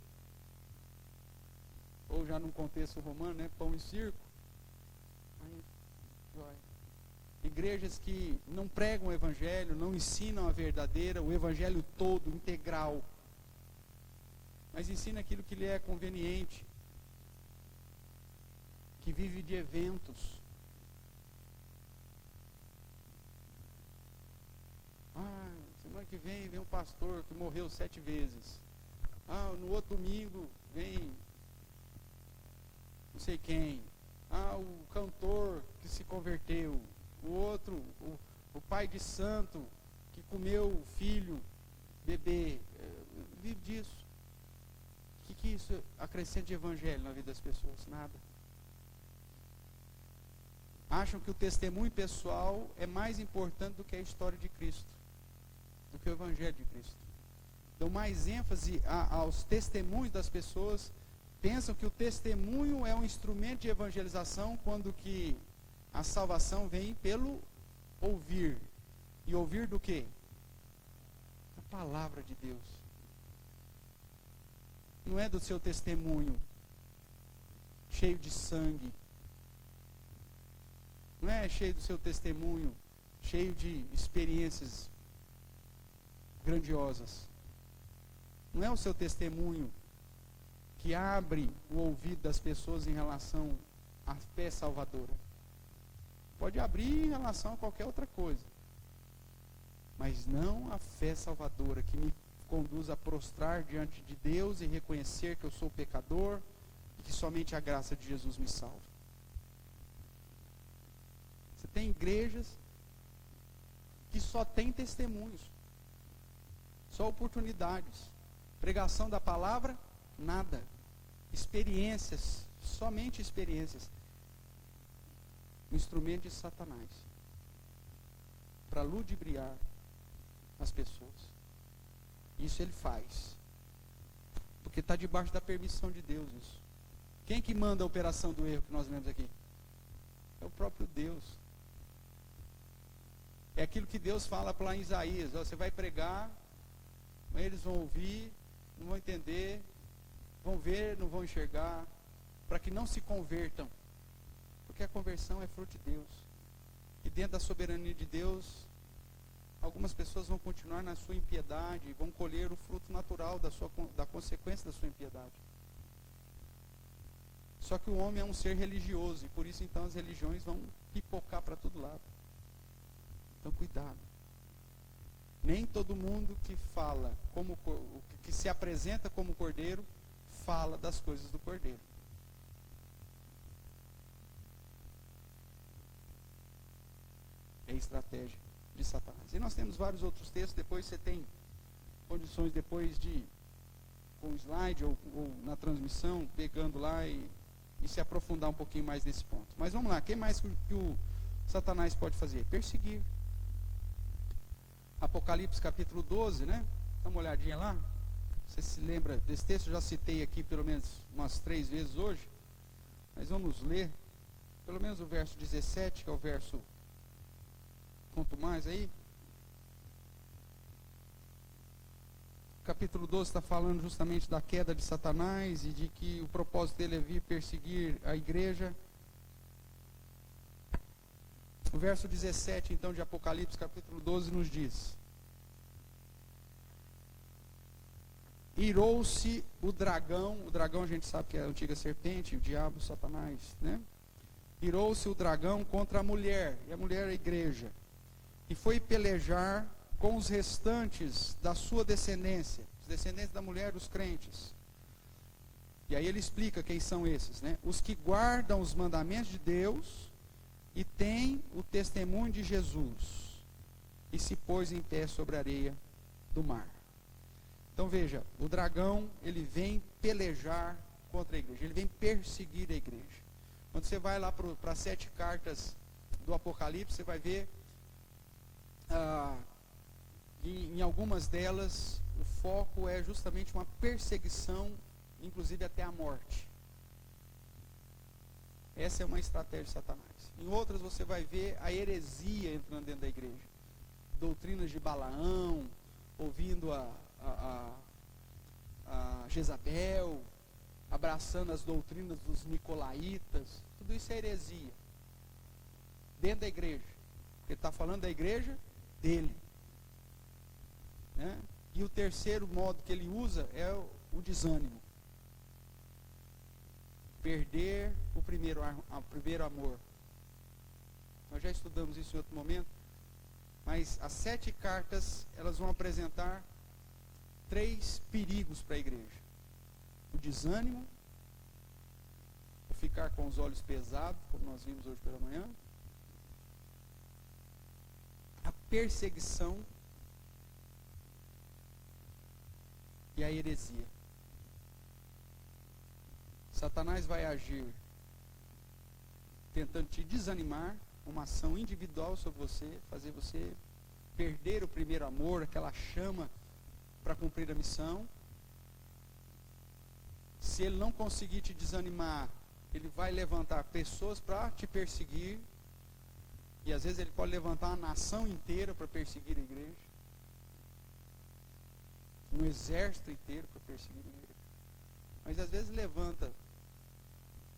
ou já num contexto romano, né, pão e circo, igrejas que não pregam o evangelho, não ensinam a verdadeira, o evangelho todo, integral, mas ensina aquilo que lhe é conveniente, que vive de eventos. Semana que vem um pastor que morreu 7 vezes. No outro domingo vem não sei quem. O cantor que se converteu. O outro, o pai de santo que comeu o filho, bebê. Vive disso. O que isso acrescenta de evangelho na vida das pessoas? Nada. Acham que o testemunho pessoal é mais importante do que a história de Cristo, do que o evangelho de Cristo. Dão mais ênfase aos testemunhos das pessoas, pensam que o testemunho é um instrumento de evangelização, quando que a salvação vem pelo ouvir. E ouvir do quê? A palavra de Deus. Não é do seu testemunho cheio de sangue. Não é cheio do seu testemunho cheio de experiências grandiosas. Não é o seu testemunho que abre o ouvido das pessoas em relação à fé salvadora. Pode abrir em relação a qualquer outra coisa, mas não a fé salvadora que me conduz a prostrar diante de Deus e reconhecer que eu sou pecador e que somente a graça de Jesus me salva. Você tem igrejas que só tem testemunhos, só oportunidades, pregação da palavra, nada, experiências, somente experiências, um instrumento de Satanás para ludibriar as pessoas. Isso ele faz porque está debaixo da permissão de Deus. Isso. Quem que manda a operação do erro que nós lemos aqui? É o próprio Deus. É aquilo que Deus fala lá em Isaías: você vai pregar, eles vão ouvir, não vão entender, vão ver, não vão enxergar, para que não se convertam, porque a conversão é fruto de Deus, e dentro da soberania de Deus, algumas pessoas vão continuar na sua impiedade, vão colher o fruto natural da consequência da sua impiedade. Só que o homem é um ser religioso, e por isso então as religiões vão pipocar para todo lado. Então cuidado. Nem todo mundo que fala, que se apresenta como cordeiro, fala das coisas do cordeiro. estratégia de Satanás. E nós temos vários outros textos, depois você tem condições depois de, com o slide ou na transmissão, pegando lá e se aprofundar um pouquinho mais nesse ponto. Mas vamos lá, o que mais que o Satanás pode fazer? Perseguir. Apocalipse capítulo 12, né? Dá uma olhadinha lá. Você se lembra desse texto? Eu já citei aqui pelo menos umas 3 vezes hoje. Mas vamos ler pelo menos o verso 17, que é o verso quanto mais aí. Capítulo 12 está falando justamente da queda de Satanás e de que o propósito dele é vir perseguir a igreja. O verso 17, então, de Apocalipse, capítulo 12, nos diz: irou-se o dragão a gente sabe que é a antiga serpente, o diabo, Satanás, né? Irou-se o dragão contra a mulher, e a mulher é a igreja, e foi pelejar com os restantes da sua descendência, os descendentes da mulher, os crentes. E aí ele explica quem são esses, né? Os que guardam os mandamentos de Deus e têm o testemunho de Jesus, e se pôs em pé sobre a areia do mar. Então veja, o dragão, ele vem pelejar contra a igreja, ele vem perseguir a igreja. Quando você vai lá para as 7 cartas do Apocalipse, você vai ver em algumas delas o foco é justamente uma perseguição, inclusive até a morte. Essa é uma estratégia de Satanás. Em outras você vai ver a heresia entrando dentro da igreja. Doutrinas de Balaão, ouvindo a Jezabel, abraçando as doutrinas dos nicolaítas. Tudo isso é heresia. Dentro da igreja. Porque ele está falando da igreja dele. Né? E o terceiro modo que ele usa é o desânimo. Perder o primeiro amor. Nós já estudamos isso em outro momento. Mas as 7 cartas, elas vão apresentar 3 perigos para a igreja. O desânimo, o ficar com os olhos pesados, como nós vimos hoje pela manhã. A perseguição e a heresia. Satanás vai agir tentando te desanimar, uma ação individual sobre você, fazer você perder o primeiro amor, aquela chama para cumprir a missão. Se ele não conseguir te desanimar, ele vai levantar pessoas para te perseguir, e às vezes ele pode levantar uma nação inteira para perseguir a igreja, um exército inteiro para perseguir a igreja, mas às vezes levanta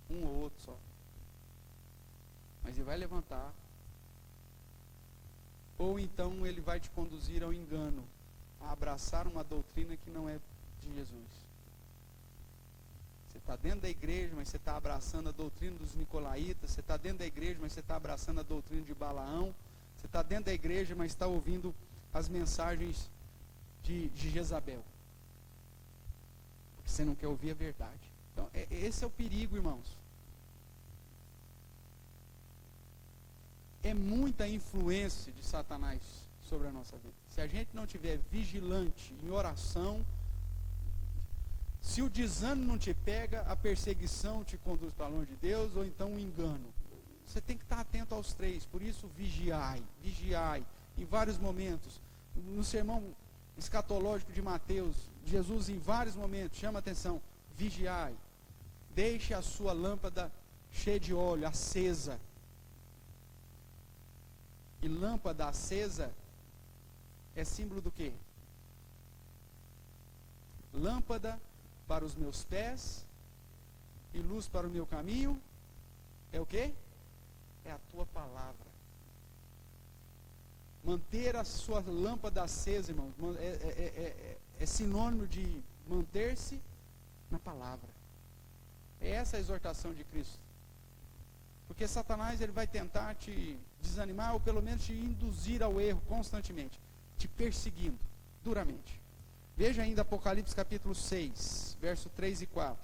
um ou outro só, mas ele vai levantar. Ou então ele vai te conduzir ao engano, a abraçar uma doutrina que não é de Jesus. Você está dentro da igreja, mas você está abraçando a doutrina dos nicolaítas. Você está dentro da igreja, mas você está abraçando a doutrina de Balaão. Você está dentro da igreja, mas está ouvindo as mensagens de Jezabel. Porque você não quer ouvir a verdade. Então, esse é o perigo, irmãos. É muita influência de Satanás sobre a nossa vida. Se a gente não estiver vigilante em oração, se o desânimo não te pega, a perseguição te conduz para longe de Deus, ou então o engano. Você tem que estar atento aos 3, por isso vigiai, em vários momentos. No sermão escatológico de Mateus, Jesus em vários momentos chama a atenção, vigiai, deixe a sua lâmpada cheia de óleo, acesa. E lâmpada acesa é símbolo do quê? Lâmpada para os meus pés e luz para o meu caminho é o quê? É a tua palavra. Manter a sua lâmpada acesa, irmão, é sinônimo de manter-se na palavra. É essa a exortação de Cristo. Porque Satanás ele vai tentar te desanimar ou pelo menos te induzir ao erro constantemente, te perseguindo duramente. Veja ainda Apocalipse capítulo 6, verso 3 e 4.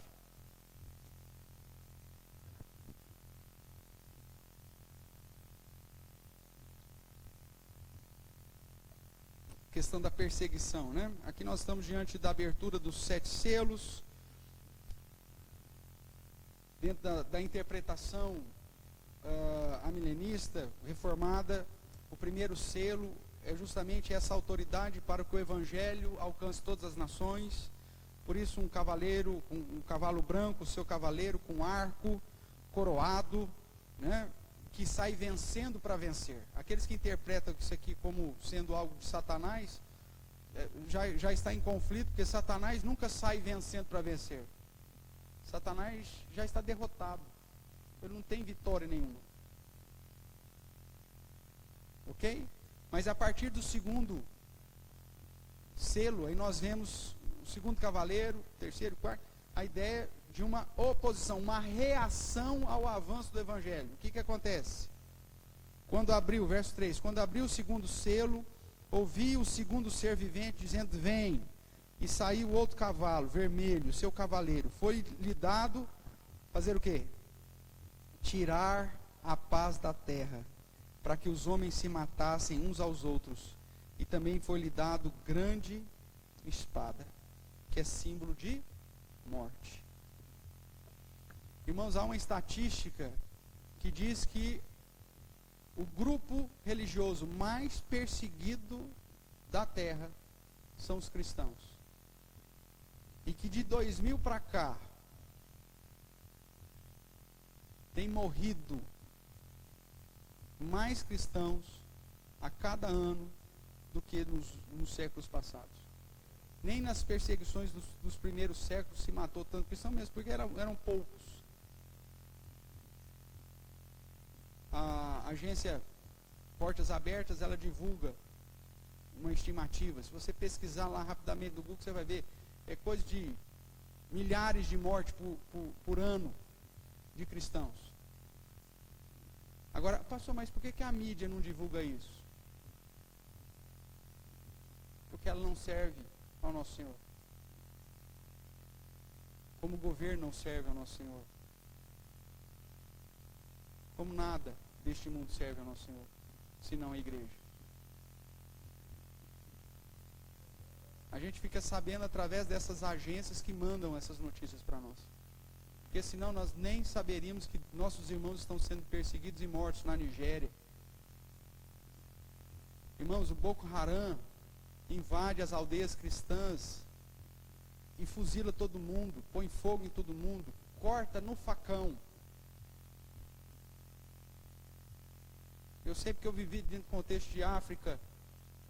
questão da perseguição, né? Aqui nós estamos diante da abertura dos 7 selos, dentro da interpretação amilenista, reformada. O primeiro selo é justamente essa autoridade para que o evangelho alcance todas as nações. Por isso um cavaleiro, um cavalo branco, seu cavaleiro com arco, coroado, né? Que sai vencendo para vencer. Aqueles que interpretam isso aqui como sendo algo de Satanás, já está em conflito, porque Satanás nunca sai vencendo para vencer. Satanás já está derrotado. Ele não tem vitória nenhuma. Ok? Mas a partir do segundo selo, aí nós vemos o segundo cavaleiro, terceiro, quarto, a ideia de uma oposição, uma reação ao avanço do evangelho. O que acontece? Quando abriu, verso 3, quando abriu o segundo selo, ouvi o segundo ser vivente dizendo, vem. E saiu outro cavalo, vermelho, seu cavaleiro. Foi-lhe dado, fazer o quê? Tirar a paz da terra, para que os homens se matassem uns aos outros. E também foi-lhe dado grande espada, que é símbolo de morte. Irmãos, há uma estatística que diz que o grupo religioso mais perseguido da terra são os cristãos. E que de 2000 para cá tem morrido mais cristãos a cada ano do que nos séculos passados. Nem nas perseguições dos primeiros séculos se matou tanto cristão mesmo, porque eram poucos. A agência Portas Abertas, ela divulga uma estimativa. Se você pesquisar lá rapidamente no Google, você vai ver, é coisa de milhares de mortes por ano de cristãos. Agora, pastor, mas por que a mídia não divulga isso? Porque ela não serve ao nosso Senhor. Como o governo não serve ao nosso Senhor. Como nada deste mundo serve ao nosso Senhor, senão a igreja. A gente fica sabendo através dessas agências que mandam essas notícias para nós. Porque senão nós nem saberíamos que nossos irmãos estão sendo perseguidos e mortos na Nigéria. Irmãos, o Boko Haram invade as aldeias cristãs e fuzila todo mundo, põe fogo em todo mundo, corta no facão. Eu sei porque eu vivi dentro do contexto de África.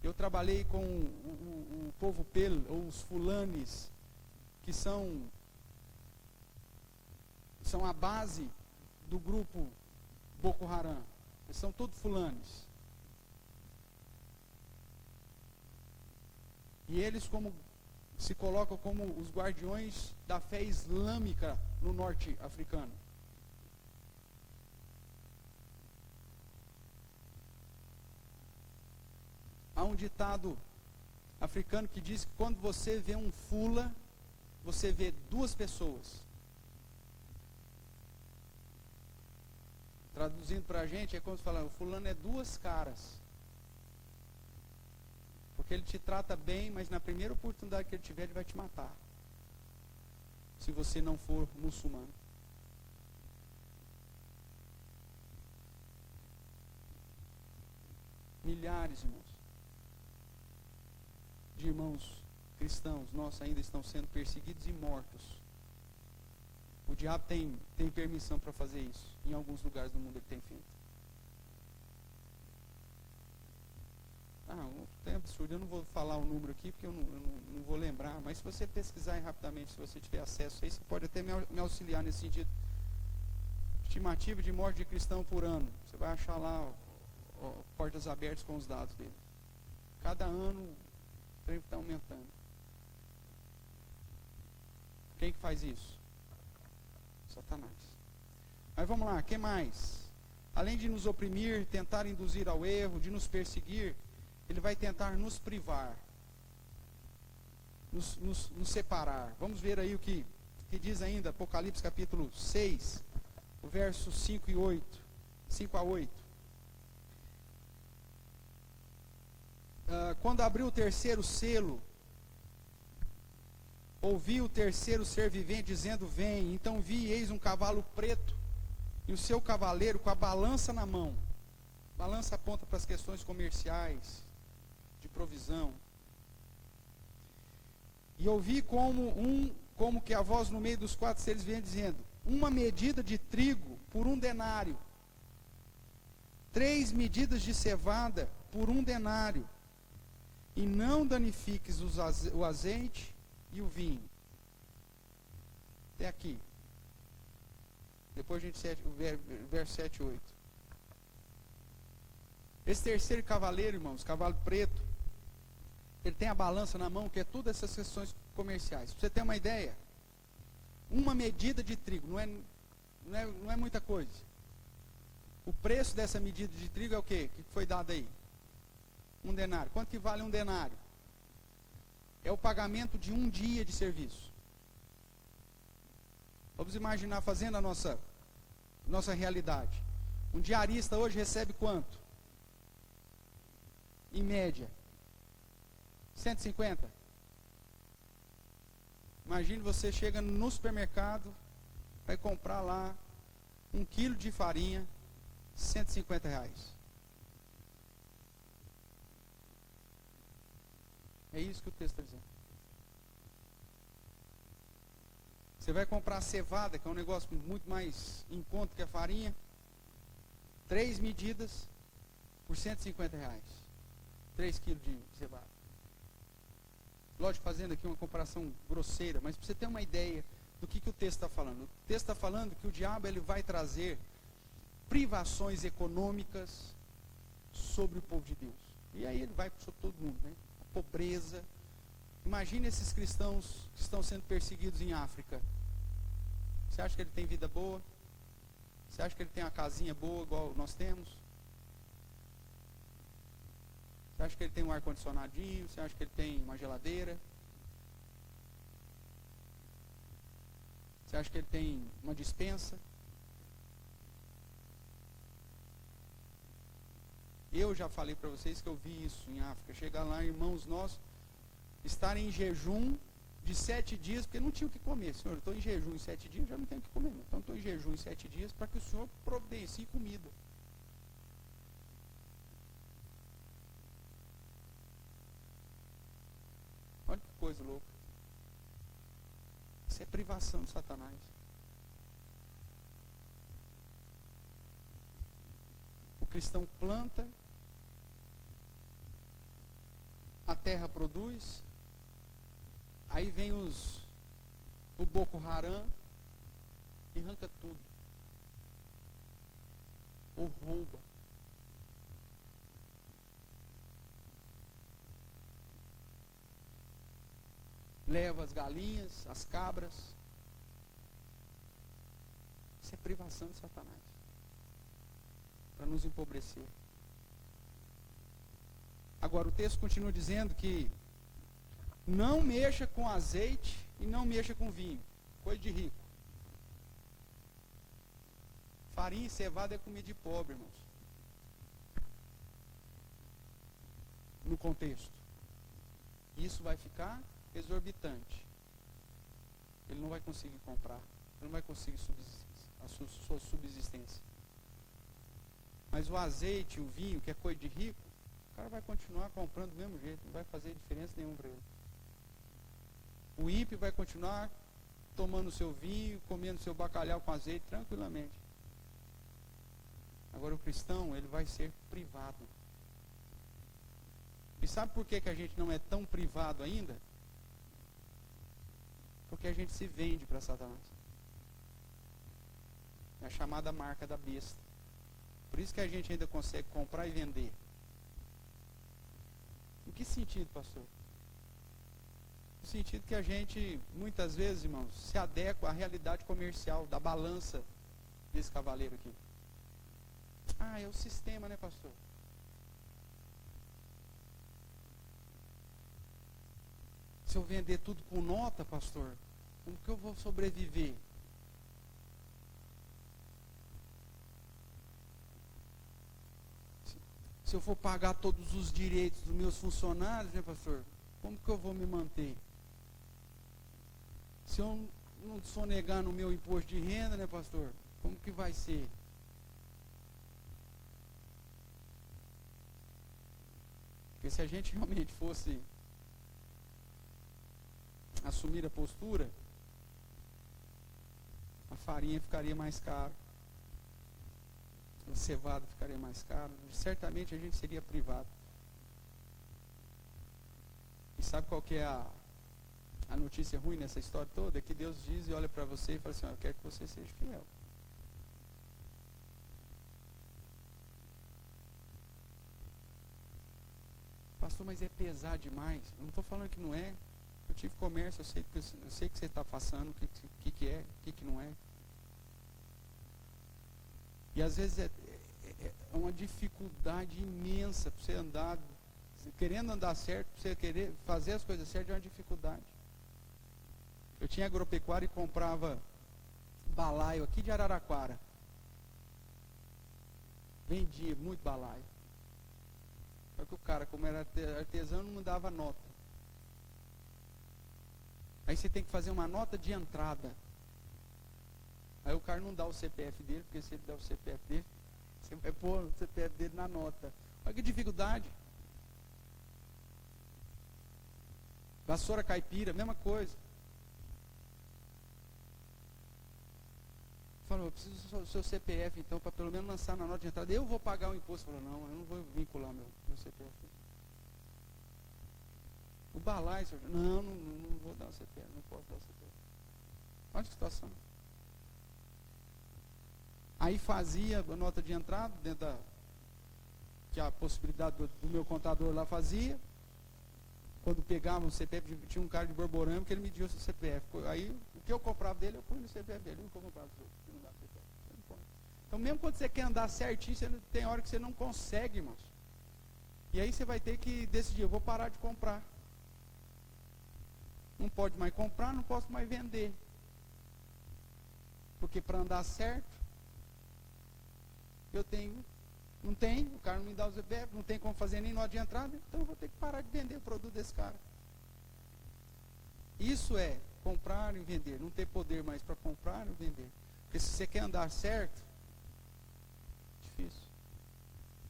Eu trabalhei com o povo Pel, ou os fulanes, que são a base do grupo Boko Haram. Eles são todos fulanes. E eles se colocam como os guardiões da fé islâmica no norte africano. Há um ditado africano que diz que quando você vê um fula, você vê duas pessoas. Traduzindo para a gente, é como se falar, o fulano é duas caras. Porque ele te trata bem, mas na primeira oportunidade que ele tiver, ele vai te matar. Se você não for muçulmano. Milhares, irmãos, de irmãos cristãos nossos ainda estão sendo perseguidos e mortos. O diabo tem permissão para fazer isso. Em alguns lugares do mundo ele tem feito. É absurdo. Eu não vou falar o número aqui porque eu não vou lembrar. Mas se você pesquisar aí rapidamente, se você tiver acesso a isso, você pode até me auxiliar nesse sentido. Estimativa de morte de cristão por ano. Você vai achar lá Portas Abertas com os dados dele. Cada ano o trem está aumentando. Quem que faz isso? Satanás. Mas vamos lá, o que mais? Além de nos oprimir, tentar induzir ao erro, de nos perseguir, ele vai tentar nos privar, nos separar. Vamos ver aí o que diz ainda Apocalipse capítulo 6, o verso 5 a 8. quando abriu o terceiro selo, ouvi o terceiro ser vivente dizendo: vem. Então vi, e eis um cavalo preto, e o seu cavaleiro com a balança na mão. Balança aponta para as questões comerciais, de provisão. E ouvi como que a voz no meio dos quatro seres vem dizendo: uma medida de trigo por 1 denário, 3 medidas de cevada por 1 denário, e não danifiques o azeite e o vinho. Até aqui. Depois a gente verso 7 e 8. Esse terceiro cavaleiro, irmãos, cavalo preto, ele tem a balança na mão, que é todas essas questões comerciais. Para você ter uma ideia, uma medida de trigo não é muita coisa. O preço dessa medida de trigo é o quê? O que foi dado aí? 1 denário. Quanto que vale 1 denário? É o pagamento de 1 dia de serviço. Vamos imaginar fazendo a nossa realidade. Um diarista hoje recebe quanto? Em média, 150. Imagine você chega no supermercado, vai comprar lá 1 quilo de farinha, R$150. É isso que o texto está dizendo. Você vai comprar a cevada, que é um negócio muito mais em conta que a farinha. 3 medidas por R$150. 3 quilos de cevada. Lógico, fazendo aqui uma comparação grosseira, mas para você ter uma ideia do que o texto está falando. O texto está falando que o diabo ele vai trazer privações econômicas sobre o povo de Deus. E aí ele vai sobre todo mundo, né? A pobreza. Imagine esses cristãos que estão sendo perseguidos em África. Você acha que ele tem vida boa? Você acha que ele tem uma casinha boa, igual nós temos? Você acha que ele tem um ar-condicionadinho? Você acha que ele tem uma geladeira? Você acha que ele tem uma despensa? Eu já falei para vocês que eu vi isso em África. Chegar lá, irmãos nossos, estarem em jejum de 7 dias, porque não tinha o que comer. Senhor, eu estou em jejum em 7 dias, já não tenho o que comer. Então estou em jejum em 7 dias para que o Senhor providencie comida. Olha que coisa louca. Isso é privação de Satanás. O cristão planta, a terra produz, aí vem o Boko Haram e arranca tudo. Ou rouba. Leva as galinhas, as cabras. Isso é privação de Satanás. Para nos empobrecer. Agora o texto continua dizendo que não mexa com azeite e não mexa com vinho. Coisa de rico. Farinha e cevada é comida de pobre, irmãos. No contexto. Isso vai ficar exorbitante. Ele não vai conseguir comprar. Ele não vai conseguir a sua subsistência. Mas o azeite, o vinho, que é coisa de rico, o cara vai continuar comprando do mesmo jeito. Não vai fazer diferença nenhuma para ele. O ímpio vai continuar tomando seu vinho, comendo seu bacalhau com azeite tranquilamente. Agora o cristão, ele vai ser privado. E sabe por que a gente não é tão privado ainda? Porque a gente se vende para Satanás. É a chamada marca da besta. Por isso que a gente ainda consegue comprar e vender. Em que sentido, pastor? No sentido que a gente, muitas vezes, irmãos, se adequa à realidade comercial, da balança desse cavaleiro aqui. Ah, é o sistema, né, pastor? Se eu vender tudo com nota, pastor, como que eu vou sobreviver? Se eu for pagar todos os direitos dos meus funcionários, né, pastor? Como que eu vou me manter? Se eu não sonegar no meu imposto de renda, né, pastor? Como que vai ser? Porque se a gente realmente fosse assumir a postura, a farinha ficaria mais cara, a cevada ficaria mais cara, certamente a gente seria privado. E sabe qual que é a notícia ruim nessa história toda? É que Deus diz e olha para você e fala assim, eu quero que você seja fiel. Pastor, mas é pesar demais. Eu não estou falando que não é. Eu tive comércio, eu sei que você está passando, o que é, o que não é. E às vezes é uma dificuldade imensa para você andar, querendo andar certo, para você querer fazer as coisas certas, é uma dificuldade. Eu tinha agropecuária e comprava balaio aqui de Araraquara. Vendia muito balaio. Só que o cara, como era artesão, não dava nota. Aí você tem que fazer uma nota de entrada. Aí o cara não dá o CPF dele, porque se ele der o CPF dele, você vai pôr o CPF dele na nota. Olha que dificuldade. Vassoura caipira, mesma coisa. Falou, eu preciso do seu CPF então, para pelo menos lançar na nota de entrada. Eu vou pagar o imposto. Falou, não, eu não vou vincular meu CPF. O balaio, não vou dar o CPF, não posso dar o CPF. Olha a situação. Aí fazia a nota de entrada, dentro da que a possibilidade do meu contador lá fazia. Quando pegava o CPF, tinha um cara de Borborama que ele media o seu CPF. Aí o que eu comprava dele, eu punho no CPF dele. O que eu comprava do outro, que não dá CPF. Então mesmo quando você quer andar certinho, tem hora que você não consegue, irmãos. E aí você vai ter que decidir, eu vou parar de comprar. Não pode mais comprar, não posso mais vender. Porque para andar certo, não tem, o cara não me dá o CPF, não tem como fazer nem nota de entrada, então eu vou ter que parar de vender o produto desse cara. Isso é comprar e vender, não ter poder mais para comprar e vender. Porque se você quer andar certo, difícil.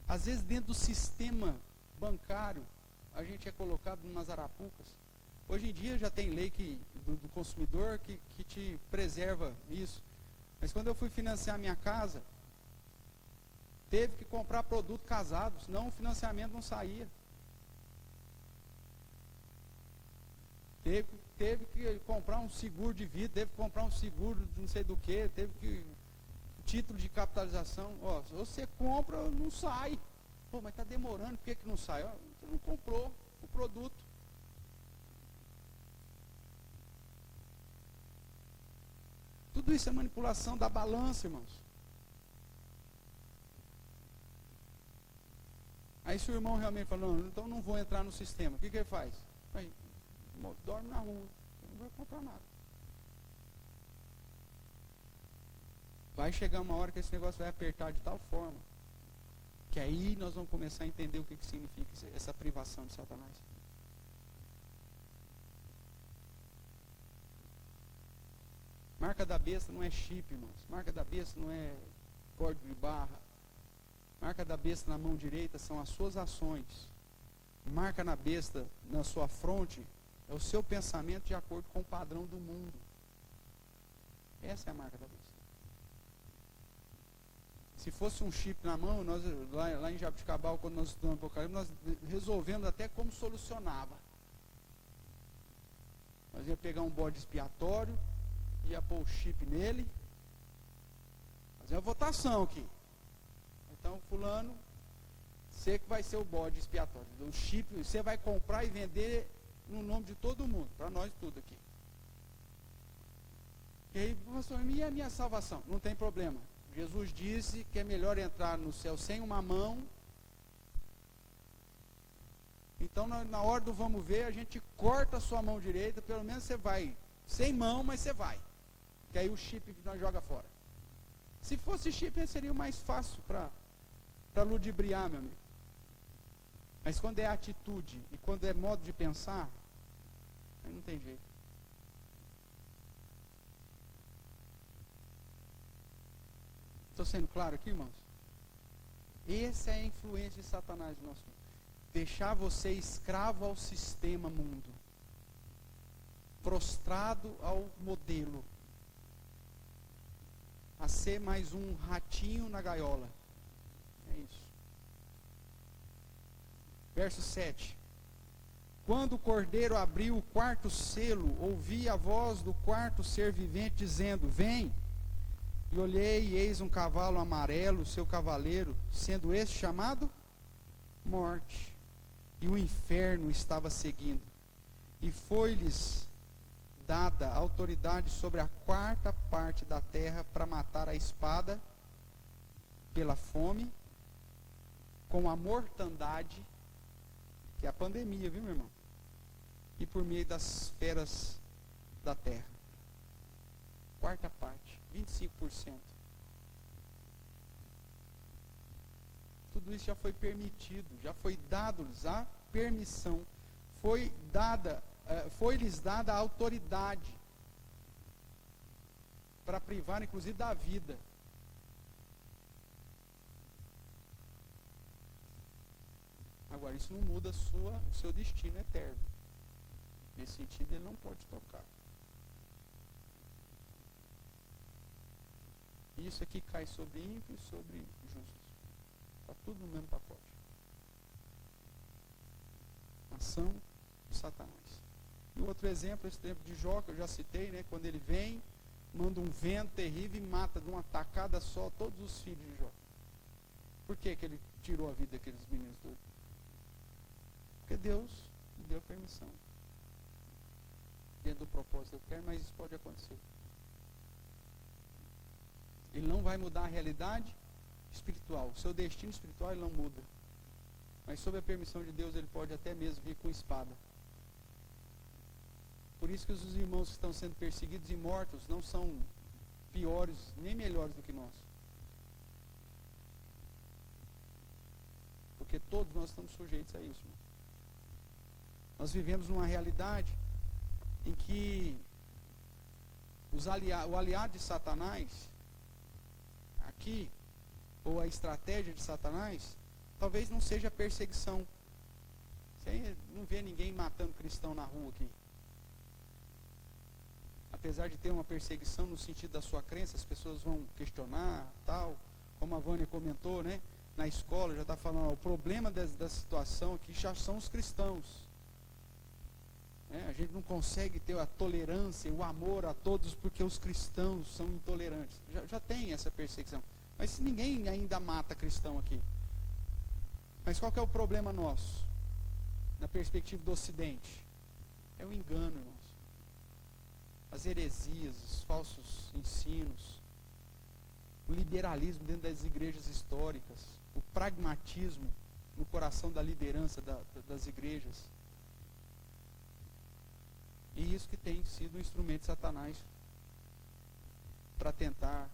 Às vezes dentro do sistema bancário, a gente é colocado umas arapucas. Hoje em dia já tem lei do consumidor que te preserva isso. Mas quando eu fui financiar minha casa, teve que comprar produto casado, senão o financiamento não saía. Teve que comprar um seguro de vida, teve que comprar um seguro de não sei do que, teve que título de capitalização. Ó, se você compra, não sai. Pô, mas está demorando, por que não sai? Ó, você não comprou o produto. Tudo isso é manipulação da balança, irmãos. Aí se o irmão realmente fala, não, então não vou entrar no sistema, o que ele faz? Aí, dorme na rua, não vai comprar nada. Vai chegar uma hora que esse negócio vai apertar de tal forma, que aí nós vamos começar a entender o que significa essa privação de Satanás. Marca da besta não é chip, irmãos. Marca da besta não é código de barra. Marca da besta na mão direita são as suas ações. Marca na besta na sua fronte é o seu pensamento de acordo com o padrão do mundo. Essa é a marca da besta. Se fosse um chip na mão, nós lá em Jabuticabal, quando nós estudamos Apocalipse, nós resolvemos até como solucionava. Nós ia pegar um bode expiatório, ia pôr o chip nele, fazer uma votação aqui. Então, fulano, você que vai ser o bode expiatório. O chip, você vai comprar e vender no nome de todo mundo, para nós tudo aqui. E aí, pastor, e a minha salvação? Não tem problema. Jesus disse que é melhor entrar no céu sem uma mão. Então, na hora do vamos ver, a gente corta a sua mão direita, pelo menos você vai sem mão, mas você vai. Que aí o chip nós joga fora. Se fosse chip, seria o mais fácil para ludibriar, meu amigo. Mas quando é atitude e quando é modo de pensar, aí não tem jeito. Estou sendo claro aqui, irmãos? Essa é a influência de Satanás no nosso mundo. Deixar você escravo ao sistema mundo. Prostrado ao modelo. A ser mais um ratinho na gaiola. É isso. Verso 7. Quando o cordeiro abriu o quarto selo, ouvi a voz do quarto ser vivente dizendo: vem. E olhei, e eis um cavalo amarelo, seu cavaleiro, sendo este chamado Morte. E o inferno estava seguindo. E foi-lhes dada autoridade sobre a quarta parte da terra para matar a espada, pela fome, com a mortandade, que é a pandemia, viu, meu irmão? E por meio das feras da terra. Quarta parte, 25%. Tudo isso já foi permitido, já foi dado-lhes a permissão, foi-lhes dada a autoridade para privar, inclusive, da vida. Agora, isso não muda o seu destino eterno. Nesse sentido, ele não pode tocar. Isso aqui cai sobre ímpio e sobre justos. Está tudo no mesmo pacote. Ação de Satanás. E outro exemplo, esse tempo de Jó, que eu já citei, né? Quando ele vem, manda um vento terrível e mata de uma tacada só todos os filhos de Jó. Por que ele tirou a vida daqueles meninos todos? Porque Deus deu permissão. Dentro do propósito eterno, mas isso pode acontecer. Ele não vai mudar a realidade espiritual. O seu destino espiritual ele não muda. Mas sob a permissão de Deus, ele pode até mesmo vir com espada. Por isso que os irmãos que estão sendo perseguidos e mortos não são piores nem melhores do que nós. Porque todos nós estamos sujeitos a isso. Nós vivemos numa realidade em que o aliado de Satanás, aqui, ou a estratégia de Satanás, talvez não seja a perseguição. Você não vê ninguém matando cristão na rua aqui. Apesar de ter uma perseguição no sentido da sua crença, as pessoas vão questionar, tal, como a Vânia comentou, né? Na escola já está falando, ó, o problema da situação aqui já são os cristãos. A gente não consegue ter a tolerância, o amor a todos porque os cristãos são intolerantes. Já tem essa perseguição. Mas ninguém ainda mata cristão aqui. Mas qual que é o problema nosso? Na perspectiva do Ocidente? É o engano, irmãos. As heresias, os falsos ensinos, o liberalismo dentro das igrejas históricas, o pragmatismo no coração da liderança das igrejas. E isso que tem sido um instrumento de Satanás para tentar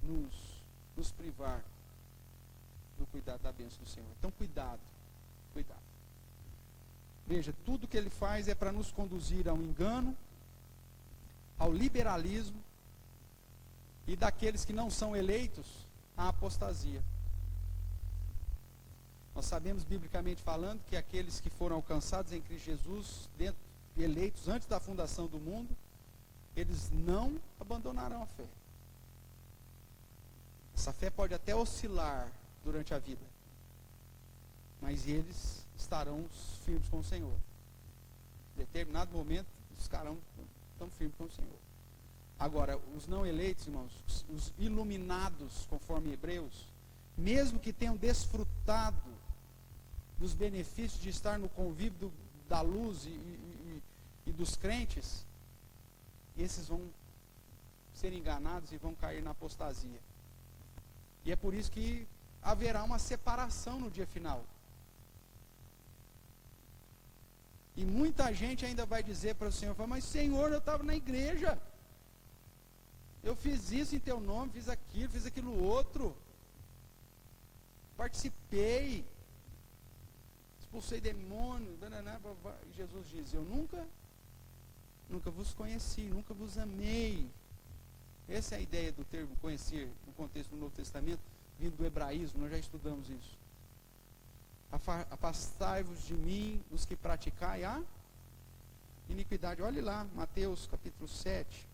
nos privar do cuidado da bênção do Senhor. Então, cuidado. Veja, tudo que ele faz é para nos conduzir ao engano, ao liberalismo e daqueles que não são eleitos, à apostasia. Nós sabemos, biblicamente falando, que aqueles que foram alcançados em Cristo Jesus, eleitos antes da fundação do mundo, eles não abandonarão a fé. Essa fé pode até oscilar durante a vida, mas eles estarão firmes com o Senhor. Em determinado momento, eles estarão tão firmes com o Senhor. Agora, os não eleitos, irmãos, os iluminados, conforme Hebreus, mesmo que tenham desfrutado dos benefícios de estar no convívio da luz e dos crentes, esses vão ser enganados e vão cair na apostasia. E é por isso que haverá uma separação no dia final. E muita gente ainda vai dizer para o Senhor, mas Senhor, eu estava na igreja, eu fiz isso em teu nome, fiz aquilo outro. participei, expulsei demônios, e Jesus diz, eu nunca vos conheci, nunca vos amei. Essa é a ideia do termo conhecer, no contexto do Novo Testamento, vindo do hebraísmo, nós já estudamos isso. Afastai-vos de mim, os que praticai a iniquidade. Olhe lá, Mateus capítulo 7.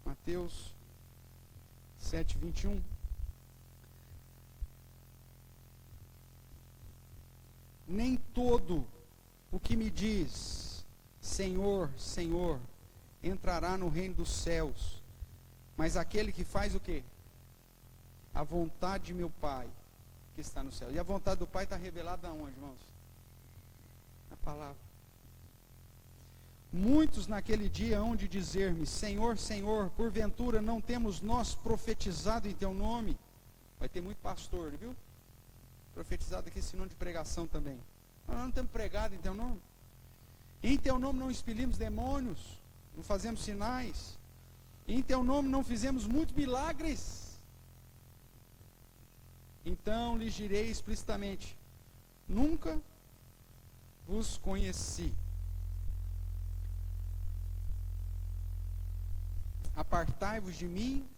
Mateus 7, 21. Nem todo o que me diz, Senhor, Senhor, entrará no reino dos céus, mas aquele que faz o quê? A vontade de meu Pai, que está no céu. E a vontade do Pai está revelada aonde, irmãos? Na palavra. Muitos naquele dia hão de dizer-me, Senhor, Senhor, porventura não temos nós profetizado em teu nome? Vai ter muito pastor, viu? Profetizado aqui, sinônimo de pregação também. Nós não temos pregado em teu nome. Em teu nome não expelimos demônios, não fazemos sinais. Em teu nome não fizemos muitos milagres. Então lhes direi explicitamente, nunca vos conheci. Apartai-vos de mim,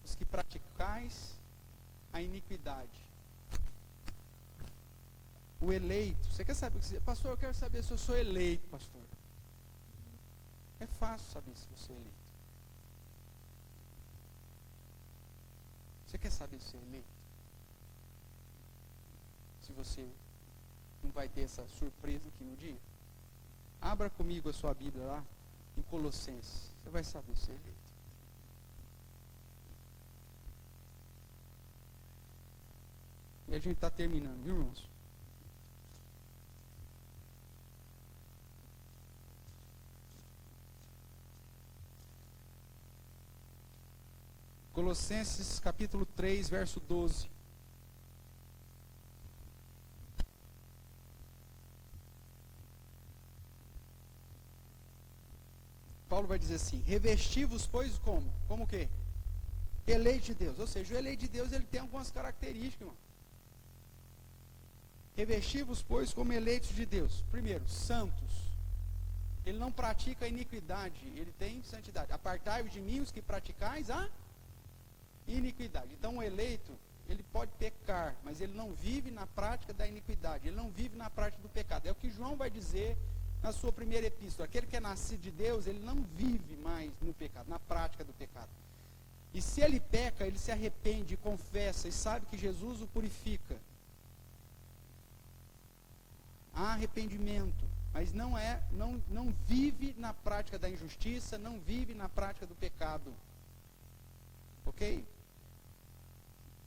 os que praticais a iniquidade. O eleito, você quer saber, pastor, eu quero saber se eu sou eleito, pastor. É fácil saber se você é eleito. Você quer saber se é eleito? Se você não vai ter essa surpresa aqui no dia? Abra comigo a sua Bíblia lá, em Colossenses. Você vai saber se é eleito. E a gente está terminando, viu, irmãos? Colossenses capítulo 3, verso 12. Paulo vai dizer assim, revesti-vos, pois, como? Como o quê? Eleito de Deus. Ou seja, o eleito de Deus, ele tem algumas características, irmão. Revesti-vos, pois, como eleitos de Deus. Primeiro, santos. Ele não pratica a iniquidade, ele tem santidade. Apartai-vos de mim, os que praticais a iniquidade. Então, o eleito, ele pode pecar, mas ele não vive na prática da iniquidade. Ele não vive na prática do pecado. É o que João vai dizer na sua primeira epístola. Aquele que é nascido de Deus, ele não vive mais no pecado, na prática do pecado. E se ele peca, ele se arrepende, confessa e sabe que Jesus o purifica. Há arrependimento, mas não vive na prática da injustiça, não vive na prática do pecado. Ok?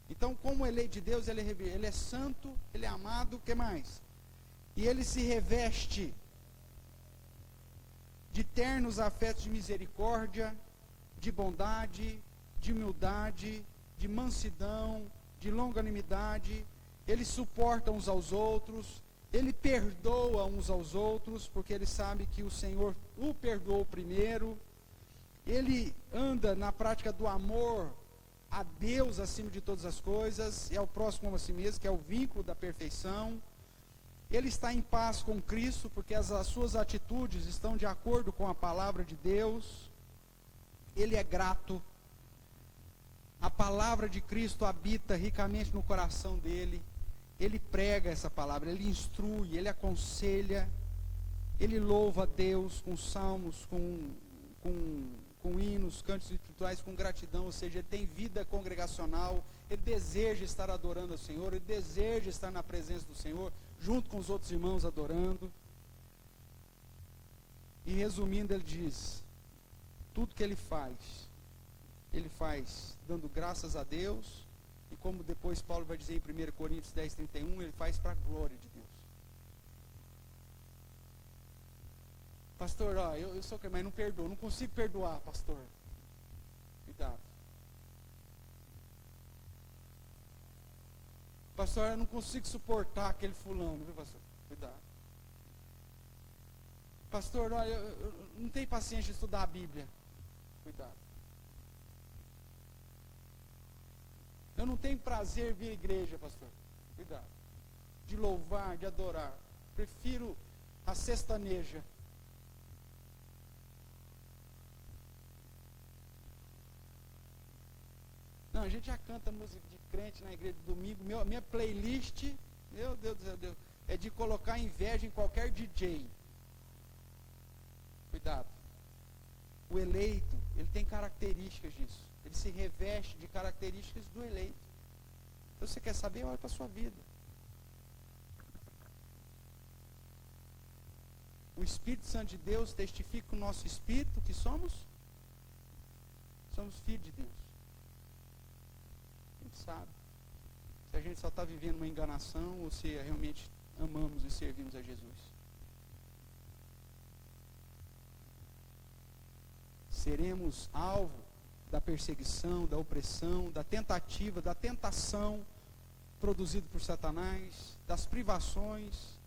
Então, como eleito de Deus, ele é santo, ele é amado, o que mais? E ele se reveste de ternos afetos de misericórdia, de bondade, de humildade, de mansidão, de longanimidade. Ele suporta uns aos outros, ele perdoa uns aos outros, porque ele sabe que o Senhor o perdoou primeiro. Ele anda na prática do amor a Deus acima de todas as coisas, e ao próximo como a si mesmo, que é o vínculo da perfeição. Ele está em paz com Cristo, porque as suas atitudes estão de acordo com a palavra de Deus. Ele é grato. A palavra de Cristo habita ricamente no coração dele. Ele prega essa palavra, ele instrui, ele aconselha, ele louva a Deus com salmos, com hinos, cantos espirituais, com gratidão, ou seja, ele tem vida congregacional, ele deseja estar adorando ao Senhor, ele deseja estar na presença do Senhor, junto com os outros irmãos adorando. E resumindo, ele diz, tudo que ele faz dando graças a Deus, e como depois Paulo vai dizer em 1 Coríntios 10, 31, ele faz para a glória de Deus. Pastor, ó, eu sou crente, mas não perdoo, não consigo perdoar, pastor. Cuidado. Pastor, eu não consigo suportar aquele fulano, viu, pastor? Cuidado. Pastor, olha, eu não tenho paciência de estudar a Bíblia. Cuidado. Eu não tenho prazer em vir à igreja, pastor. Cuidado. De louvar, de adorar. Prefiro a sextaneja. Não, a gente já canta música de crente na igreja de domingo. Minha playlist, meu Deus do céu, é de colocar inveja em qualquer DJ. Cuidado. O eleito, ele tem características disso. Ele se reveste de características do eleito. Então você quer saber? Olha para a sua vida. O Espírito Santo de Deus testifica com o nosso espírito que somos filhos de Deus. A gente sabe. Se a gente só está vivendo uma enganação ou se realmente amamos e servimos a Jesus. Seremos alvo da perseguição, da opressão, da tentativa, da tentação produzido por Satanás, das privações,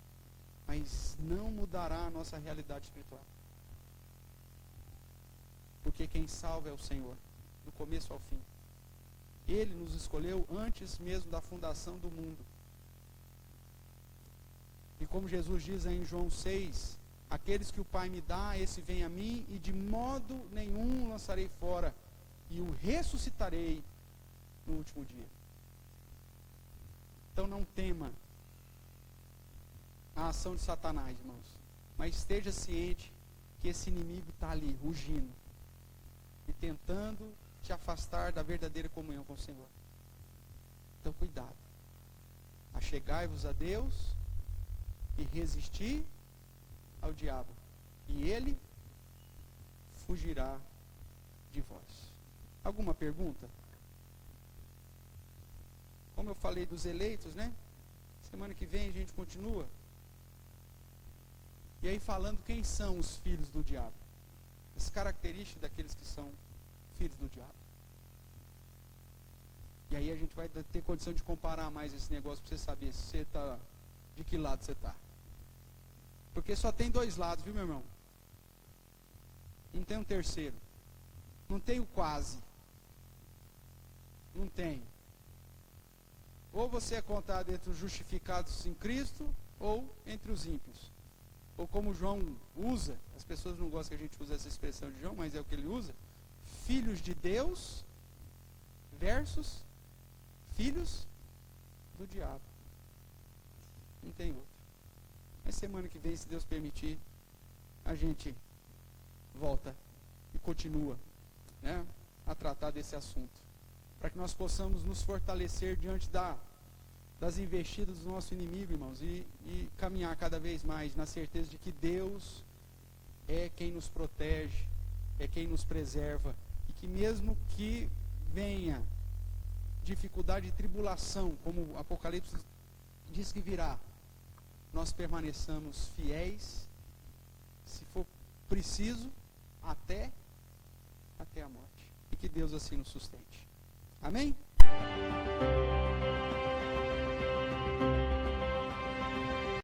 mas não mudará a nossa realidade espiritual. Porque quem salva é o Senhor, do começo ao fim. Ele nos escolheu antes mesmo da fundação do mundo. E como Jesus diz em João 6, aqueles que o Pai me dá, esse vem a mim, e de modo nenhum lançarei fora, e o ressuscitarei no último dia. Então não tema a ação de Satanás, irmãos, mas esteja ciente que esse inimigo está ali, rugindo, e tentando te afastar da verdadeira comunhão com o Senhor. Então cuidado. Achegai-vos a Deus e resistir ao diabo, e ele fugirá de vós. Alguma pergunta? Como eu falei dos eleitos, né? Semana que vem a gente continua. E aí falando quem são os filhos do diabo. As características daqueles que são filhos do diabo. E aí a gente vai ter condição de comparar mais esse negócio para você saber se você está, de que lado você está. Porque só tem dois lados, viu, meu irmão? Não tem um terceiro. Não tem o quase. Não tem. Ou você é contado entre os justificados em Cristo, ou entre os ímpios. Ou como João usa, as pessoas não gostam que a gente use essa expressão de João, mas é o que ele usa, filhos de Deus versus filhos do diabo. Não tem outro. Mas semana que vem, se Deus permitir, a gente volta e continua, né, a tratar desse assunto. Para que nós possamos nos fortalecer diante das investidas do nosso inimigo, irmãos, e caminhar cada vez mais na certeza de que Deus é quem nos protege, é quem nos preserva, e que mesmo que venha dificuldade e tribulação, como o Apocalipse diz que virá, nós permaneçamos fiéis, se for preciso, até a morte. E que Deus assim nos sustente. Amém?